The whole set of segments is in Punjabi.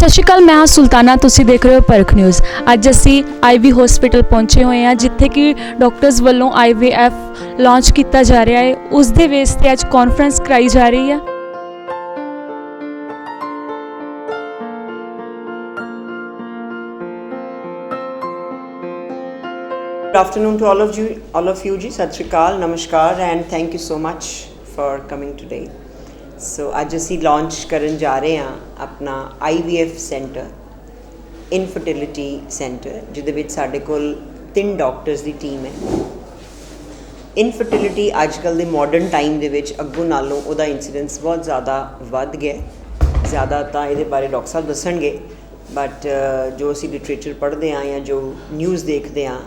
सत श्री अकाल, मैं हाँ सुल्ताना, तुसी देख रहे हो परख न्यूज़। अज असी IV हॉस्पिटल पहुंचे हुए हैं जिथे कि डॉक्टर्स वालों IVF लॉन्च किया जा रहा है। उस दे बेस ते अज कॉन्फ्रेंस कराई जा रही है। Good afternoon to all of you ji. Sat Shri Akal, Namaskar, and thank you so much for coming today. So ਅੱਜ ਅਸੀਂ launch ਕਰਨ ਜਾ ਰਹੇ ਹਾਂ ਆਪਣਾ IVF center, infertility center, ਜਿਹਦੇ ਵਿੱਚ ਸਾਡੇ ਕੋਲ 3 ਡਾਕਟਰਸ ਦੀ ਟੀਮ ਹੈ। ਇਨਫਰਟੀਲਿਟੀ ਅੱਜ ਕੱਲ੍ਹ ਦੇ ਮਾਡਰਨ ਟਾਈਮ ਦੇ ਵਿੱਚ ਅੱਗੋਂ ਨਾਲੋਂ ਉਹਦਾ ਇੰਸੀਡੈਂਸ ਬਹੁਤ ਜ਼ਿਆਦਾ ਵੱਧ ਗਿਆ। ਜ਼ਿਆਦਾ ਤਾਂ ਇਹਦੇ ਬਾਰੇ ਡਾਕਟਰ ਸਾਹਿਬ ਦੱਸਣਗੇ, ਬਟ ਜੋ ਅਸੀਂ ਲਿਟਰੇਚਰ ਪੜ੍ਹਦੇ ਹਾਂ ਜਾਂ ਜੋ ਨਿਊਜ਼ ਦੇਖਦੇ ਹਾਂ,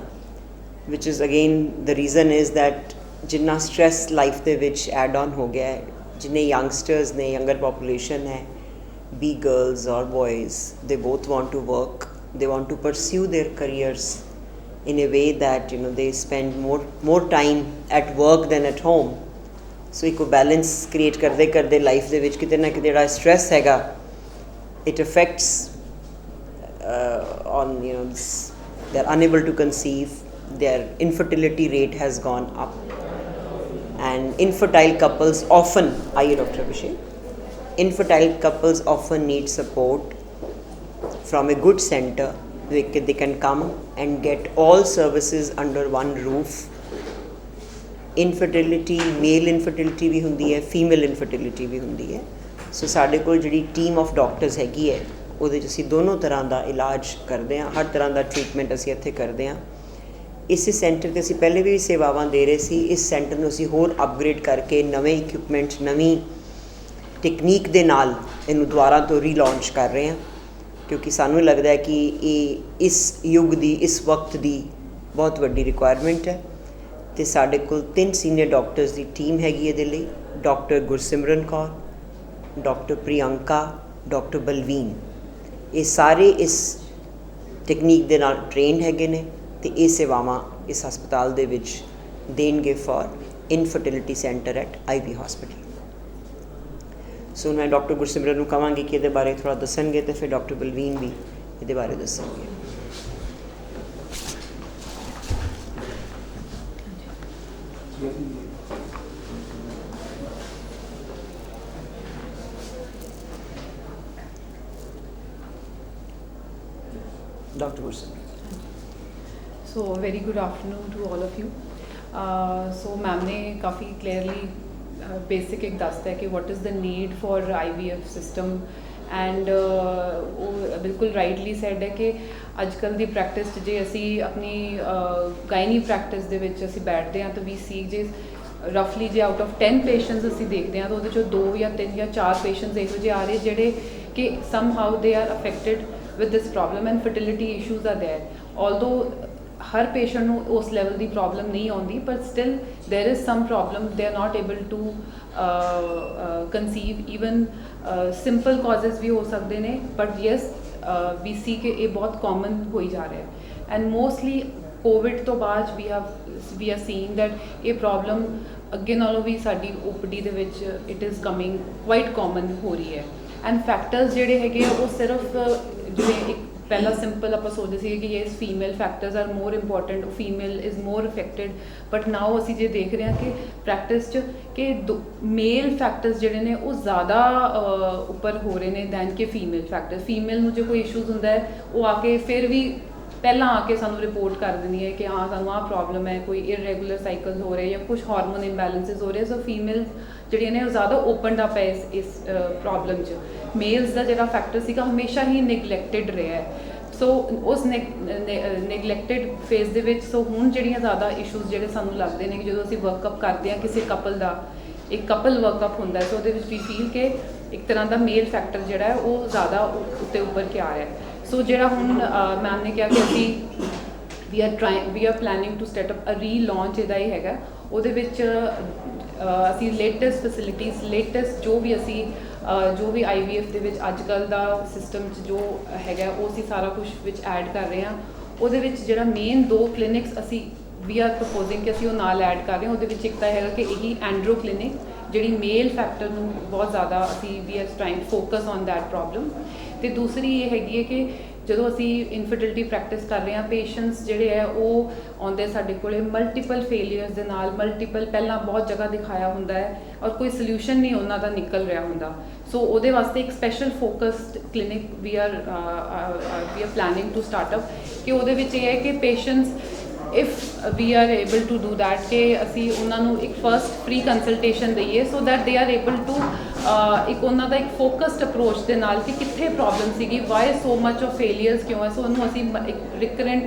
which is again the reason is that Jinnah stress life ਦੇ ਵਿੱਚ ਐਡ ਔਨ ਹੋ ਗਿਆ ਹੈ, जिन्ने youngsters ने younger population है, be girls or boys, they both want to work, they want to pursue their careers in a way that they spend more time at work than at home. So एक balance create करते life ਦੇ ਵਿੱਚ ਕਿਤੇ ਨਾ ਕਿਤੇ ਜਿਹੜਾ stress ਹੈਗਾ, it affects on they're unable to conceive, their infertility rate has gone up. And infertile couples often, Dr. Abhishek, infertile couples often need support from a good center. They can come and get all services under one roof. Infertility, male infertility भी हुंदी है, female infertility भी हुंदी है. So साडे कोल जिहड़ी team of doctors हैगी है, ਉਹਦੇ 'ਚ ਅਸੀਂ ਦੋਨੋਂ ਤਰ੍ਹਾਂ ਦਾ ਇਲਾਜ ਕਰਦੇ ਹਾਂ, ਹਰ ਤਰ੍ਹਾਂ ਦਾ ਟ੍ਰੀਟਮੈਂਟ ਅਸੀਂ ਇੱਥੇ ਕਰਦੇ ਹਾਂ। इस सेंटर से असी पहले भी सेवावां दे रहे सी। इस सेंटर नूं असी होर अपग्रेड करके नवे इक्विपमेंट, नवी टेक्नीक दे नाल इनू दोबारा तो रीलॉन्च कर रहे हैं, क्योंकि सानू लगता है कि ये इस युग की, इस वक्त की बहुत वड्डी रिक्वायरमेंट है। तो साडे कोल 3 सीनियर डॉक्टर्स की टीम हैगी इहदे लई। Doctor Gursimran Kaur, doctor Priyanka, doctor Balveen, ये सारे इस टेक्नीक दे नाल ट्रेनड हैगे ने ਤੇ ਇਹ ਸੇਵਾਵਾਂ ਇਸ ਹਸਪਤਾਲ ਦੇ ਵਿੱਚ ਦੇਣਗੇ for infertility centre at IV hospital. So ਮੈਂ ਡਾਕਟਰ ਗੁਰਸਿਮਰਨ ਨੂੰ ਕਹਾਂਗੀ ਕਿ ਇਹਦੇ ਬਾਰੇ ਥੋੜ੍ਹਾ ਦੱਸਣਗੇ, ਅਤੇ ਫਿਰ ਡਾਕਟਰ ਬਲਵੀਨ ਵੀ ਇਹਦੇ ਬਾਰੇ ਦੱਸਣਗੇ। Doctor Gursimran. So very good afternoon to all of you. So ma'am ने काफ़ी clearly basic एक दसता है कि what is the need for IVF system, and वो बिल्कुल rightly said है कि अजकल दी प्रैक्टिस जे असी अपनी गायनी प्रैक्टिस दे विच असी बैठते हैं तो we see जे रफली जे आउट ऑफ 10 पेशेंट्स असी देखते हैं तो उहदे चों 2 या 3 या 4 पेशेंट्स इहो जे आ रहे जिहड़े कि somehow they are affected with this problem and fertility issues are there. Although हर पेशेंट ਨੂੰ ਉਸ ਲੈਵਲ ਦੀ ਪ੍ਰੋਬਲਮ ਨਹੀਂ ਆਉਂਦੀ, ਪਰ still there is some problem, they are not able to conceive. Even simple causes ਵੀ ਹੋ ਸਕਦੇ ਨੇ, ਬਟ ਯੈਸ ਵੀ ਸੀ ਕਿ ਇਹ ਬਹੁਤ ਕਾਮਨ ਹੋਈ ਜਾ ਰਿਹਾ ਹੈ। ਐਂਡ ਮੋਸਟਲੀ ਕੋਵਿਡ ਤੋਂ ਬਾਅਦ ਵੀ ਆਰ ਸੀਇੰਗ ਦੈਟ ਇਹ ਪ੍ਰੋਬਲਮ ਅੱਗੇ ਨਾਲੋਂ ਵੀ ਸਾਡੀ OPD ਦੇ ਵਿੱਚ it is coming quite common ਹੋ ਰਹੀ ਹੈ। ਐਂਡ ਫੈਕਟਰਸ ਜਿਹੜੇ ਹੈਗੇ ਆ ਉਹ ਸਿਰਫ ਜਿਵੇਂ ਇੱਕ पहला सिंपल आप सोचते थे कि yes female factors are more important, female is more affected, but now असी जे देख रहे हैं कि प्रैक्टिस च कि मेल फैक्टर्स जिहड़े ने वो ज़्यादा उपर हो रहे हैं दैन कि फीमेल फैक्टर्स। फीमेल में जो कोई इशूज़ होंदा है वो आके फिर भी पहला आके सानू रिपोर्ट कर देनी है कि हाँ सानू आ प्रॉब्लम है, कोई इरेगुलर साइकल्स हो रहे हैं या कुछ हार्मोन इम्बैलेंसिस हो रहे हैं। सो फीमेल जिहड़ियां ने ज़्यादा ओपनड अप है इस प्रॉब्लम च। मेल्स का जिहड़ा फैक्टर सीगा हमेशा ही निगलैक्टेड रहा है। सो उस निगलैक्टेड फेज दे विच सो हुण जिहड़ियां ज़्यादा इशूज़ जिहड़े सानू लगदे ने कि जदों असीं वर्कअप करते हैं किसी कपल का, एक कपल वर्कअप होंदा है, सो उहदे विच वी फील कि एक तरह का मेल फैक्टर जिहड़ा है वो ज़्यादा उत्ते उपर के आ रहा है। सो जिहड़ा हुण मैम ने कहा कि असीं we are planning to set up a relaunch इहदा ही हैगा। ਉਹਦੇ ਵਿੱਚ ਅਸੀਂ ਲੇਟੈਸਟ ਫੈਸਿਲਿਟੀਜ਼, ਲੇਟੈਸਟ ਜੋ ਵੀ IVF ਦੇ ਵਿੱਚ ਅੱਜ ਕੱਲ੍ਹ ਦਾ ਸਿਸਟਮ 'ਚ ਜੋ ਹੈਗਾ ਉਹ ਅਸੀਂ ਸਾਰਾ ਕੁਝ ਵਿੱਚ ਐਡ ਕਰ ਰਹੇ ਹਾਂ। ਉਹਦੇ ਵਿੱਚ ਜਿਹੜਾ ਮੇਨ 2 ਕਲੀਨਿਕਸ ਅਸੀਂ ਵੀ ਆਰ ਪ੍ਰਪੋਜ਼ਿੰਗ ਕਿ ਅਸੀਂ ਉਹ ਨਾਲ ਐਡ ਕਰ ਰਹੇ ਹਾਂ। ਉਹਦੇ ਵਿੱਚ ਇੱਕ ਤਾਂ ਹੈਗਾ ਕਿ ਇਹੀ ਐਂਡਰੋ ਕਲੀਨਿਕ ਜਿਹੜੀ ਮੇਲ ਫੈਕਟਰ ਨੂੰ ਬਹੁਤ ਜ਼ਿਆਦਾ ਅਸੀਂ we are trying to focus on that problem. ਤੇ ਦੂਸਰੀ ਇਹ ਹੈਗੀ ਹੈ ਕਿ ਜਦੋਂ ਅਸੀਂ ਇਨਫਰਟਿਲਿਟੀ ਪ੍ਰੈਕਟਿਸ ਕਰ ਰਹੇ ਹਾਂ ਪੇਸ਼ੈਂਟਸ ਜਿਹੜੇ ਹੈ ਉਹ ਆਉਂਦੇ ਸਾਡੇ ਕੋਲੇ ਮਲਟੀਪਲ ਫੇਲੀਅਰਸ ਦੇ ਨਾਲ, ਮਲਟੀਪਲ ਪਹਿਲਾਂ ਬਹੁਤ ਜਗ੍ਹਾ ਦਿਖਾਇਆ ਹੁੰਦਾ ਹੈ ਔਰ ਕੋਈ ਸੋਲੂਸ਼ਨ ਨਹੀਂ ਉਹਨਾਂ ਦਾ ਨਿਕਲ ਰਿਹਾ ਹੁੰਦਾ। ਸੋ ਉਹਦੇ ਵਾਸਤੇ ਇੱਕ special focused clinic we are planning to start up ਕਿ ਉਹਦੇ ਵਿੱਚ ਇਹ ਹੈ ਕਿ patients if we are able to do that ਕਿ ਅਸੀਂ ਉਹਨਾਂ ਨੂੰ ਇੱਕ ਫਸਟ ਫ੍ਰੀ ਕੰਸਲਟੇਸ਼ਨ ਦਈਏ so that they are able to ਇੱਕ ਉਹਨਾਂ ਦਾ ਇੱਕ ਫੋਕਸਡ ਅਪਰੋਚ ਦੇ ਨਾਲ ਕਿ ਕਿੱਥੇ ਪ੍ਰੋਬਲਮ ਸੀਗੀ, ਵਾਈ ਸੋ ਮਚ ਆਫ ਫੇਲੀਅਰਸ ਕਿਉਂ ਹੈ। ਸੋ ਉਹਨੂੰ ਅਸੀਂ ਇੱਕ ਰਿਕਰੈਂਟ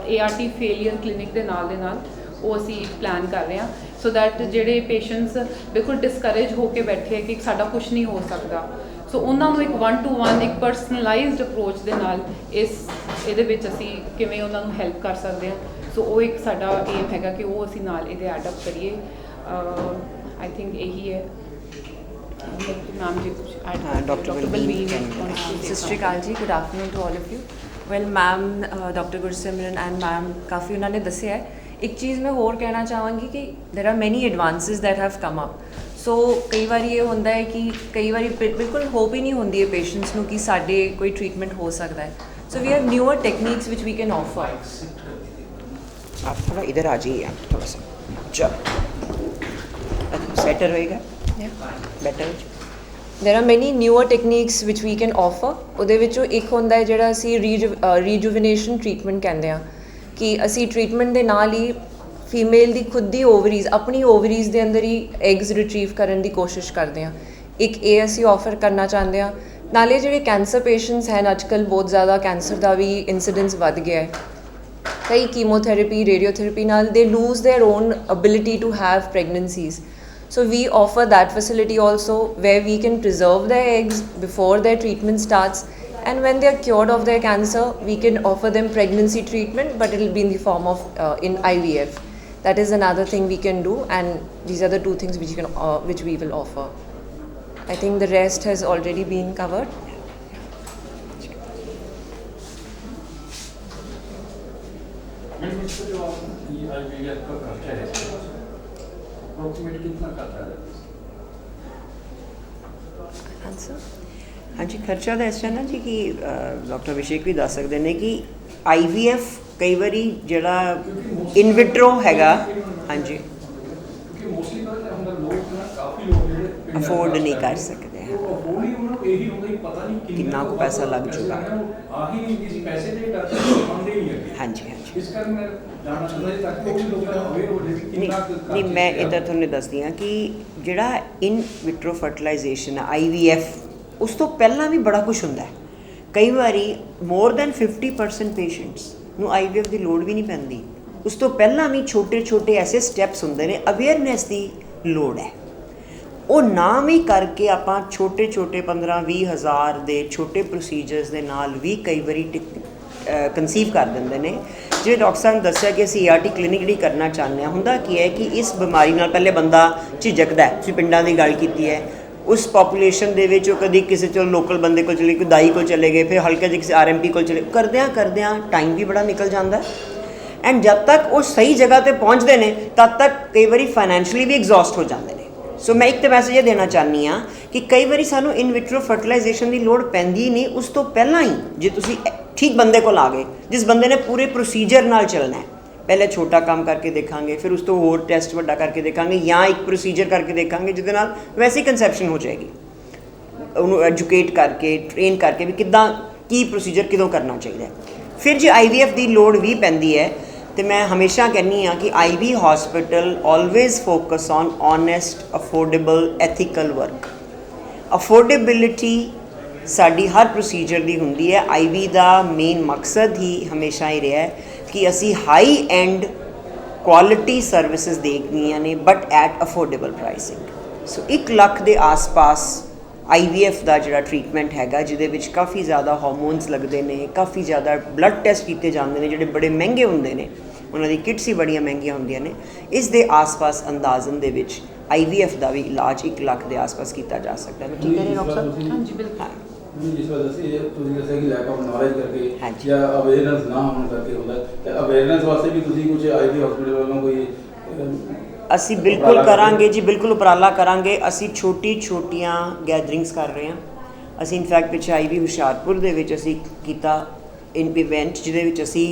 ART ਫੇਲੀਅਰ ਕਲੀਨਿਕ ਦੇ ਨਾਲ ਉਹ ਅਸੀਂ ਪਲਾਨ ਕਰ ਰਹੇ ਹਾਂ ਸੋ ਦੈਟ ਜਿਹੜੇ ਪੇਸ਼ੈਂਟਸ ਬਿਲਕੁਲ ਡਿਸਕਰੇਜ ਹੋ ਕੇ ਬੈਠੇ ਕਿ ਸਾਡਾ ਕੁਝ ਨਹੀਂ ਹੋ ਸਕਦਾ, ਸੋ ਉਹਨਾਂ ਨੂੰ ਇੱਕ 1-to-1 ਇੱਕ ਪਰਸਨਲਾਈਜ਼ਡ ਅਪਰੋਚ ਦੇ ਨਾਲ ਇਹਦੇ ਵਿੱਚ ਅਸੀਂ ਕਿਵੇਂ ਉਹਨਾਂ ਨੂੰ ਹੈਲਪ ਕਰ ਸਕਦੇ ਹਾਂ। ਸੋ ਉਹ ਇੱਕ ਸਾਡਾ ਏਮ ਹੈਗਾ ਕਿ ਉਹ ਅਸੀਂ ਨਾਲ ਇਹਦੇ ਐਡ ਅਪ ਕਰੀਏ। ਆਈ ਥਿੰਕ ਇਹੀ ਹੈ। ਮੈਮ ਜੀ ਕੁਝ ਐਡ ਡਾਕਟਰ ਬਲਵੀਨ। ਸਤਿ ਸ਼੍ਰੀ ਅਕਾਲ ਜੀ, good afternoon to all of you. Well ma'am, doctor Gursimran and ma'am ਕਾਫੀ ਉਹਨਾਂ ਨੇ ਦੱਸਿਆ ਹੈ। ਇੱਕ ਚੀਜ਼ ਮੈਂ ਹੋਰ ਕਹਿਣਾ ਚਾਹਾਂਗੀ ਕਿ ਦੇਰ ਆਰ ਮੈਨੀ ਐਡਵਾਂਸਿਸ ਦੈਟ ਹੈਵ ਕਮ ਅਪ। ਸੋ ਕਈ ਵਾਰੀ ਇਹ ਹੁੰਦਾ ਹੈ ਕਿ ਕਈ ਵਾਰੀ ਬਿਲਕੁਲ ਹੋਪ ਹੀ ਨਹੀਂ ਹੁੰਦੀ ਹੈ ਪੇਸ਼ੈਂਟਸ ਨੂੰ ਕਿ ਸਾਡੇ ਕੋਈ ਟ੍ਰੀਟਮੈਂਟ ਹੋ ਸਕਦਾ ਹੈ। So we have newer techniques which we can offer. आप थोड़ा इधर आ जाइए, आप थोड़ा सा चलो सेटर होएगा better. There are many newer techniques which we can offer. ਉਹਦੇ ਵਿੱਚੋਂ ਇੱਕ ਹੁੰਦਾ ਹੈ ਜਿਹੜਾ ਅਸੀਂ ਰੀਜੂਵੀਨੇਸ਼ਨ ਟ੍ਰੀਟਮੈਂਟ ਕਹਿੰਦੇ ਹਾਂ ਕਿ ਅਸੀਂ ਟ੍ਰੀਟਮੈਂਟ ਦੇ ਨਾਲ ਹੀ ਫੀਮੇਲ ਦੀ ਖੁਦ ਦੀ ਓਵਰੀਜ਼, ਆਪਣੀ ਓਵਰੀਜ਼ ਦੇ ਅੰਦਰ ਹੀ ਐਗਸ ਰਿਟਰੀਵ ਕਰਨ ਦੀ ਕੋਸ਼ਿਸ਼ ਕਰਦੇ ਹਾਂ। ਇੱਕ ਇਹ ਅਸੀਂ ਆਫਰ ਕਰਨਾ ਚਾਹੁੰਦੇ ਹਾਂ। ਨਾਲੇ ਜਿਹੜੇ ਕੈਂਸਰ ਪੇਸ਼ੈਂਟਸ ਹਨ ਅੱਜ ਕੱਲ੍ਹ ਬਹੁਤ ਜ਼ਿਆਦਾ ਕੈਂਸਰ ਦਾ ਵੀ ਇਨਸੀਡੈਂਸ ਵੱਧ ਗਿਆ ਹੈ। ਕਈ ਕੀਮੋਥੈਰੇਪੀ, ਰੇਡੀਓਥੈਰੇਪੀ ਨਾਲ ਦੇ lose their own ability to have pregnancies. So we offer that facility also where we can preserve their eggs before their treatment starts, and when they are cured of their cancer we can offer them pregnancy treatment, but it will be in the form of in IVF. That is another thing we can do, and these are the two things which we will offer. I think the rest has already been covered. जो IVF का खर्चा है अप्रोक्सीमेट कितना खाता है? Answer? हाँ जी, खर्चा ਤਾਂ ਇਸ ਤਰ੍ਹਾਂ ਨਾ ਜੀ ਕਿ ਡਾਕਟਰ ਅਭਿਸ਼ੇਕ ਵੀ ਦੱਸ ਸਕਦੇ ਨੇ ਕਿ IVF ਕਈ ਵਾਰੀ ਜਿਹੜਾ ਇਨ ਵਿਟਰੋ ਹੈਗਾ, ਹਾਂਜੀ, क्योंकि मोस्टली अंदर लोग ना काफ़ी लोग ਜਿਹੜੇ ਅਫੋਰਡ ਨਹੀਂ ਕਰ ਸਕਦੇ ਅਫੋਰਡ ਹੀ ਉਹਨਾਂ ਨੂੰ ਇਹੀ ਹੁੰਦਾ ਕਿ ਪਤਾ ਨਹੀਂ ਕਿੰਨਾ ਕੁ ਪੈਸਾ ਲੱਗ ਜੂਗਾ। ਆਹੀ ਨਹੀਂ ਕਿਸੇ ਪੈਸੇ ਦੇ ਕਰਕੇ ਮੰਨਦੇ ਨਹੀਂ ਅੱਗੇ। ਹਾਂਜੀ ਹਾਂਜੀ। ਇਸ ਕਾਰਨ ਮੈਂ ਜਾਣਨਾ ਚਾਹੁੰਦਾ ਜੀ ਤਾਂ ਕਿ ਉਹ ਵੀ ਲੋਕਾਂ ਨੂੰ ਅਵੇਅਰ ਹੋ ਜਾਵੇ ਕਿ ਨਹੀਂ ਕਿੰਨਾ ਨਹੀਂ, ਮੈਂ ਇੱਧਰ ਤੁਹਾਨੂੰ ਦੱਸਦੀ ਹਾਂ ਕਿ ਜਿਹੜਾ ਇਨ ਵਿਟਰੋ ਫਰਟੀਲਾਈਜੇਸ਼ਨ IVF ਉਸ ਤੋਂ ਪਹਿਲਾਂ ਵੀ ਬੜਾ ਕੁਝ ਹੁੰਦਾ ਹੈ। ਕਈ ਵਾਰੀ ਮੋਰ ਦੈਨ 50% ਪੇਸ਼ੈਂਟਸ ਨੂੰ IVF ਦੀ ਲੋੜ ਵੀ ਨਹੀਂ ਪੈਂਦੀ। ਉਸ ਤੋਂ ਪਹਿਲਾਂ ਵੀ ਛੋਟੇ ਛੋਟੇ ਐਸੇ ਸਟੈਪਸ ਹੁੰਦੇ ਨੇ, ਅਵੇਅਰਨੈਸ ਦੀ ਲੋੜ ਹੈ। ਉਹ ਨਾਮ ਹੀ ਕਰਕੇ ਆਪਾਂ ਛੋਟੇ ਛੋਟੇ 15-20 ਹਜ਼ਾਰ ਦੇ ਛੋਟੇ ਪ੍ਰੋਸੀਜਰਸ ਦੇ ਨਾਲ ਵੀ ਕਈ ਵਾਰੀ ਕਨਸੀਵ ਕਰ ਦਿੰਦੇ ਨੇ। ਜਿਵੇਂ ਡਾਕਟਰ ਸਾਹਿਬ ਨੇ ਦੱਸਿਆ ਕਿ ਅਸੀਂ ART ਕਲੀਨਿਕ ਜਿਹੜੀ ਕਰਨਾ ਚਾਹੁੰਦੇ ਹਾਂ, ਹੁੰਦਾ ਕੀ ਹੈ ਕਿ ਇਸ ਬਿਮਾਰੀ ਨਾਲ ਪਹਿਲੇ ਬੰਦਾ ਝਿਜਕਦਾ ਹੈ। ਤੁਸੀਂ ਪਿੰਡਾਂ ਦੀ ਗੱਲ ਕੀਤੀ ਹੈ, ਉਸ ਪੋਪੂਲੇਸ਼ਨ ਦੇ ਵਿੱਚ ਉਹ ਕਦੀ ਕਿਸੇ ਚਲੋ ਲੋਕਲ ਬੰਦੇ ਕੋਲ ਚਲੇ ਗਏ, ਕੋਈ ਦਾਈ ਕੋਲ ਚਲੇ ਗਏ, ਫਿਰ ਹਲਕੇ ਜਿਹੇ ਕਿਸੇ RMP ਕੋਲ ਚਲੇ, ਕਰਦਿਆਂ ਟਾਈਮ ਵੀ ਬੜਾ ਨਿਕਲ ਜਾਂਦਾ। ਐਂਡ ਜਦ ਤੱਕ ਉਹ ਸਹੀ ਜਗ੍ਹਾ 'ਤੇ ਪਹੁੰਚਦੇ ਨੇ ਤਦ ਤੱਕ ਕਈ ਵਾਰੀ ਫਾਈਨੈਂਸ਼ੀਅਲੀ ਵੀ ਐਗਜ਼ੌਸਟ ਹੋ ਜਾਂਦੇ ਨੇ। ਸੋ ਮੈਂ ਇੱਕ ਤਾਂ ਮੈਸੇਜ ਇਹ ਦੇਣਾ ਚਾਹੁੰਦੀ ਹਾਂ ਕਿ ਕਈ ਵਾਰੀ ਸਾਨੂੰ ਇਨ ਵਿਟਰੋ ਫਰਟੀਲਾਈਜੇਸ਼ਨ ਦੀ ਲੋੜ ਪੈਂਦੀ ਨਹੀਂ। ਉਸ ਤੋਂ ਪਹਿਲਾਂ ਹੀ ਜੇ ਤੁਸੀਂ ਠੀਕ ਬੰਦੇ ਕੋਲ ਆ ਗਏ, ਜਿਸ ਬੰਦੇ ਨੇ ਪੂਰੇ ਪ੍ਰੋਸੀਜਰ ਨਾਲ ਚੱਲਣਾ ਹੈ, ਪਹਿਲੇ ਛੋਟਾ ਕੰਮ ਕਰਕੇ ਦੇਖਾਂਗੇ, ਫਿਰ ਉਸ ਤੋਂ ਹੋਰ ਟੈਸਟ ਵੱਡਾ ਕਰਕੇ ਦੇਖਾਂਗੇ, ਜਾਂ ਇੱਕ ਪ੍ਰੋਸੀਜਰ ਕਰਕੇ ਦੇਖਾਂਗੇ ਜਿਹਦੇ ਨਾਲ ਵੈਸੇ ਹੀ ਕੰਸੈਪਸ਼ਨ ਹੋ ਜਾਏਗੀ। ਉਹਨੂੰ ਐਜੂਕੇਟ ਕਰਕੇ, ਟ੍ਰੇਨ ਕਰਕੇ ਵੀ ਕਿੱਦਾਂ ਕੀ ਪ੍ਰੋਸੀਜਰ ਕਿਦੋਂ ਕਰਨਾ ਚਾਹੀਦਾ। ਫਿਰ ਜੇ IVF ਦੀ ਲੋੜ ਵੀ ਪੈਂਦੀ ਹੈ ਤੇ ਮੈਂ ਹਮੇਸ਼ਾ ਕਹਿੰਦੀ ਹਾਂ ਕਿ IV hospital always focus on honest, affordable, ethical work. Affordability ਸਾਡੀ ਹਰ ਪ੍ਰੋਸੀਜਰ ਦੀ ਹੁੰਦੀ ਹੈ। IV ਦਾ ਮੇਨ ਮਕਸਦ ਹੀ ਹਮੇਸ਼ਾ ਹੀ ਰਿਹਾ ਹੈ ਕਿ ਅਸੀਂ ਹਾਈ ਐਂਡ ਕੁਆਲਿਟੀ ਸਰਵਿਸਿਜ਼ ਦੇਖਣੀਆਂ ਨੇ, ਬਟ ਐਟ ਅਫੋਰਡੇਬਲ ਪ੍ਰਾਈਸਿੰਗ। ਸੋ 1 ਲੱਖ ਦੇ ਆਸ-ਪਾਸ IVF ਦਾ ਜਿਹੜਾ ਟ੍ਰੀਟਮੈਂਟ ਹੈਗਾ, ਜਿਹਦੇ ਵਿੱਚ ਕਾਫੀ ਜ਼ਿਆਦਾ ਹਾਰਮੋਨਸ ਲੱਗਦੇ ਨੇ, ਕਾਫੀ ਜ਼ਿਆਦਾ ਬਲੱਡ ਟੈਸਟ ਕੀਤੇ ਜਾਂਦੇ ਨੇ ਜਿਹੜੇ ਬੜੇ ਮਹਿੰਗੇ ਹੁੰਦੇ ਨੇ, ਉਹਨਾਂ ਦੀ ਕਿਟਸ ਹੀ ਬੜੀਆਂ ਮਹਿੰਗੀਆਂ ਹੁੰਦੀਆਂ ਨੇ। ਇਸ ਦੇ ਆਸ-ਪਾਸ ਅੰਦਾਜ਼ਨ ਦੇ ਵਿੱਚ IVF ਦਾ ਵੀ ਇਲਾਜ 1 ਲੱਖ ਦੇ ਆਸ-ਪਾਸ ਕੀਤਾ ਜਾ ਸਕਦਾ ਹੈ। ਠੀਕ ਹੈ ਜੀ ਡਾਕਟਰ ਸਾਹਿਬ? ਹਾਂਜੀ ਬਿਲਕੁਲ। ਹਾਂ ਜਿਸ ਵਜ੍ਹਾ ਸੇ ਤੁਸੀਂ ਦੱਸਿਆ ਕਿ ਲੈਕ ਆਫ ਨੌਲੇਜ ਕਰਕੇ ਹਾਂਜੀ। ਜਾਂ ਅਵੇਅਰਨੈਸ ਨਾ ਹੋਣ ਕਰਕੇ ਹੁੰਦਾ ਤੇ ਅਵੇਅਰਨੈਸ ਵਾਸਤੇ ਵੀ ਤੁਸੀਂ ਕੁਝ IVF ਹਸਪੀਟਲ ਵੱਲੋਂ ਕੋਈ ਅਸੀਂ ਬਿਲਕੁਲ ਕਰਾਂਗੇ ਜੀ, ਬਿਲਕੁਲ ਉਪਰਾਲਾ ਕਰਾਂਗੇ। ਅਸੀਂ ਛੋਟੀਆਂ ਗੈਦਰਿੰਗਸ ਕਰ ਰਹੇ ਹਾਂ। ਅਸੀਂ ਇਨਫੈਕਟ ਪਿੱਛੇ ਆਈਵੀ ਹੁਸ਼ਿਆਰਪੁਰ ਦੇ ਵਿੱਚ ਅਸੀਂ ਕੀਤਾ ਇਵੈਂਟ ਜਿਹਦੇ ਵਿੱਚ ਅਸੀਂ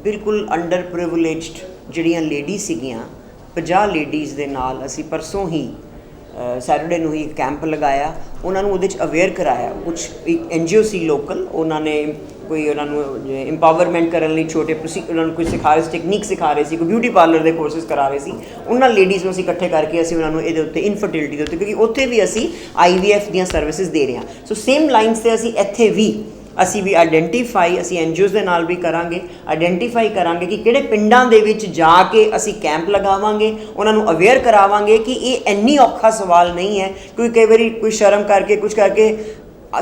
ਬਿਲਕੁਲ ਅੰਡਰ ਪ੍ਰਿਵਿਲੇਜਡ ਜਿਹੜੀਆਂ ਲੇਡੀ ਸੀਗੀਆਂ 50 ਲੇਡੀਜ਼ ਦੇ ਨਾਲ ਅਸੀਂ ਪਰਸੋਂ ਹੀ ਸੈਟਰਡੇ ਨੂੰ ਹੀ ਕੈਂਪ ਲਗਾਇਆ, ਉਹਨਾਂ ਨੂੰ ਉਹਦੇ 'ਚ ਅਵੇਅਰ ਕਰਾਇਆ। ਕੁਛ NGO ਸੀ ਲੋਕਲ, ਉਹਨਾਂ ਨੇ ਕੋਈ ਉਹਨਾਂ ਨੂੰ ਇੰਪਾਵਰਮੈਂਟ ਕਰਨ ਲਈ ਛੋਟੇ ਉਹਨਾਂ ਨੂੰ ਕੋਈ ਸਿਖਾ ਰਹੇ ਸੀ, ਟੈਕਨੀਕ ਸਿਖਾ ਰਹੇ ਸੀ, ਕੋਈ ਬਿਊਟੀ ਪਾਰਲਰ ਦੇ ਕੋਰਸਿਸ ਕਰਾ ਰਹੇ ਸੀ। ਉਹਨਾਂ ਲੇਡੀਜ਼ ਨੂੰ ਅਸੀਂ ਇਕੱਠੇ ਕਰਕੇ ਅਸੀਂ ਉਹਨਾਂ ਨੂੰ ਇਹਦੇ ਉੱਤੇ ਇਨਫਰਟੀਲਿਟੀ ਦੇ ਉੱਤੇ, ਕਿਉਂਕਿ ਉੱਥੇ ਵੀ ਅਸੀਂ IVF ਦੀਆਂ ਸਰਵਿਸਿਜ਼ ਦੇ ਰਹੇ ਹਾਂ। ਸੋ ਸੇਮ ਲਾਈਨਸ 'ਤੇ ਅਸੀਂ ਇੱਥੇ ਵੀ ਅਸੀਂ ਵੀ ਆਈਡੈਂਟੀਫਾਈ, ਅਸੀਂ NGOs ਦੇ ਨਾਲ ਵੀ ਕਰਾਂਗੇ, ਆਈਡੈਂਟੀਫਾਈ ਕਰਾਂਗੇ ਕਿ ਕਿਹੜੇ ਪਿੰਡਾਂ ਦੇ ਵਿੱਚ ਜਾ ਕੇ ਅਸੀਂ ਕੈਂਪ ਲਗਾਵਾਂਗੇ, ਉਹਨਾਂ ਨੂੰ ਅਵੇਅਰ ਕਰਾਵਾਂਗੇ ਕਿ ਇਹ ਇੰਨੀ ਔਖਾ ਸਵਾਲ ਨਹੀਂ ਹੈ। ਕਿਉਂਕਿ ਕਈ ਵਾਰੀ ਕੋਈ ਸ਼ਰਮ ਕਰਕੇ ਕੁਝ ਕਰਕੇ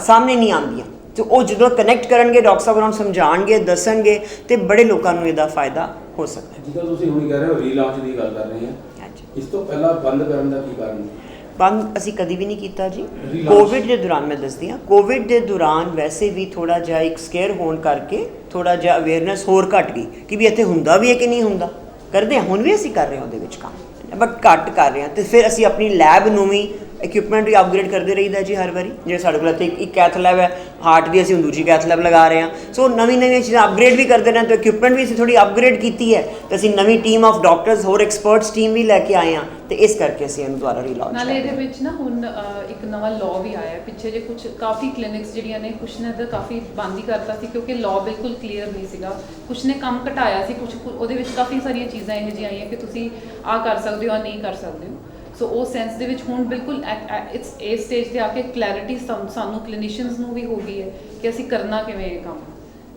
ਸਾਹਮਣੇ ਨਹੀਂ ਆਉਂਦੀਆਂ, ਤੇ ਉਹ ਜਦੋਂ ਕਨੈਕਟ ਕਰਨਗੇ, ਡਾਕਟਰ ਸਾਹਿਬ ਉਹਨਾਂ ਨੂੰ ਸਮਝਾਉਣਗੇ, ਦੱਸਣਗੇ, ਤੇ ਬੜੇ ਲੋਕਾਂ ਨੂੰ ਇਹਦਾ ਫਾਇਦਾ ਹੋ ਸਕਦਾ ਹੈ। ਜਿੱਦਾਂ ਤੁਸੀਂ ਹੁਣ ਕਹਿ ਰਹੇ ਹੋ ਰੀਲਾਂਚ ਦੀ ਗੱਲ ਕਰ ਰਹੇ ਹਾਂ, ਹਾਂਜੀ, ਇਸ ਤੋਂ ਪਹਿਲਾਂ ਬੰਦ ਕਰਨ ਦਾ ਕੀ ਕਾਰਨ ਹੈ? ਬੰਦ ਅਸੀਂ ਕਦੀ ਵੀ ਨਹੀਂ ਕੀਤਾ ਜੀ। ਕੋਵਿਡ ਦੇ ਦੌਰਾਨ ਮੈਂ ਦੱਸਦੀ ਹਾਂ, ਕੋਵਿਡ ਦੇ ਦੌਰਾਨ ਵੈਸੇ ਵੀ ਥੋੜ੍ਹਾ ਜਿਹਾ ਇੱਕ ਸਕੇਅਰ ਹੋਣ ਕਰਕੇ ਥੋੜ੍ਹਾ ਜਿਹਾ ਅਵੇਅਰਨੈਸ ਹੋਰ ਘੱਟ ਗਈ ਕਿ ਵੀ ਇੱਥੇ ਹੁੰਦਾ ਵੀ ਹੈ ਕਿ ਨਹੀਂ ਹੁੰਦਾ। ਕਰਦੇ ਹਾਂ, ਹੁਣ ਵੀ ਅਸੀਂ ਕਰ ਰਹੇ ਹਾਂ ਉਹਦੇ ਵਿੱਚ ਕੰਮ, ਬਟ ਘੱਟ ਕਰ ਰਹੇ ਹਾਂ। ਅਤੇ ਫਿਰ ਅਸੀਂ ਆਪਣੀ ਲੈਬ ਨੂੰ ਵੀ ਇਕਵਿਪਮੈਂਟ ਵੀ ਅਪਗ੍ਰੇਡ ਕਰਦੇ ਰਹੀਦਾ ਜੀ ਹਰ ਵਾਰੀ। ਜਿਹੜੇ ਸਾਡੇ ਕੋਲ ਇੱਥੇ ਇੱਕ ਕੈਥ ਲੈਬ ਹੈ ਹਾਰਟ ਦੀ, ਅਸੀਂ ਹੁਣ ਦੂਜੀ ਕੈਥ ਲੈਬ ਲਗਾ ਰਹੇ ਹਾਂ। ਸੋ ਨਵੀਆਂ ਚੀਜ਼ਾਂ ਅਪਗ੍ਰੇਡ ਵੀ ਕਰਦੇ ਰਹੇ, ਤਾਂ ਇਕਵਿਪਮੈਂਟ ਵੀ ਅਸੀਂ ਥੋੜ੍ਹੀ ਅਪਗ੍ਰੇਡ ਕੀਤੀ ਹੈ, ਅਤੇ ਅਸੀਂ ਨਵੀਂ ਟੀਮ ਆਫ ਡਾਕਟਰਸ, ਹੋਰ ਐਕਸਪਰਟਸ ਟੀਮ ਵੀ ਲੈ ਕੇ ਆਏ ਹਾਂ, ਅਤੇ ਇਸ ਕਰਕੇ ਅਸੀਂ ਇਹਨੂੰ ਦੁਬਾਰਾ ਰੀਲਾਂਚ ਨਾਲੇ ਇਹਦੇ ਵਿੱਚ ਨਾ ਹੁਣ ਇੱਕ ਨਵਾਂ ਲਾਅ ਵੀ ਆਇਆ ਪਿੱਛੇ ਜੇ, ਕੁਝ ਕਾਫੀ ਕਲੀਨਿਕਸ ਜਿਹੜੀਆਂ ਨੇ ਕੁਛ ਨੇ ਤਾਂ ਕਾਫੀ ਬੰਦ ਹੀ ਕਰਤਾ ਸੀ ਕਿਉਂਕਿ ਲਾਅ ਬਿਲਕੁਲ ਕਲੀਅਰ ਨਹੀਂ ਸੀਗਾ। ਕੁਛ ਨੇ ਕੰਮ ਘਟਾਇਆ ਸੀ, ਕੁਛ ਉਹਦੇ ਵਿੱਚ ਕਾਫੀ ਸਾਰੀਆਂ ਚੀਜ਼ਾਂ ਇਹੋ ਜਿਹੀਆਂ ਆਈਆਂ ਕਿ ਤੁਸੀਂ ਆਹ ਕਰ ਸਕਦੇ ਹੋ, ਆਹ ਨਹੀਂ ਕਰ ਸਕਦੇ ਹੋ। ਸੋ ਉਸ ਸੈਂਸ ਦੇ ਵਿੱਚ ਹੁਣ ਬਿਲਕੁਲ ਇਟਸ ਇਸ ਸਟੇਜ 'ਤੇ ਆ ਕੇ ਕਲੈਰਿਟੀ ਸਾਨੂੰ ਕਲੀਨਿਸ਼ੀਅਨਸ ਨੂੰ ਵੀ ਹੋ ਗਈ ਹੈ ਕਿ ਅਸੀਂ ਕਰਨਾ ਕਿਵੇਂ ਇਹ ਕੰਮ।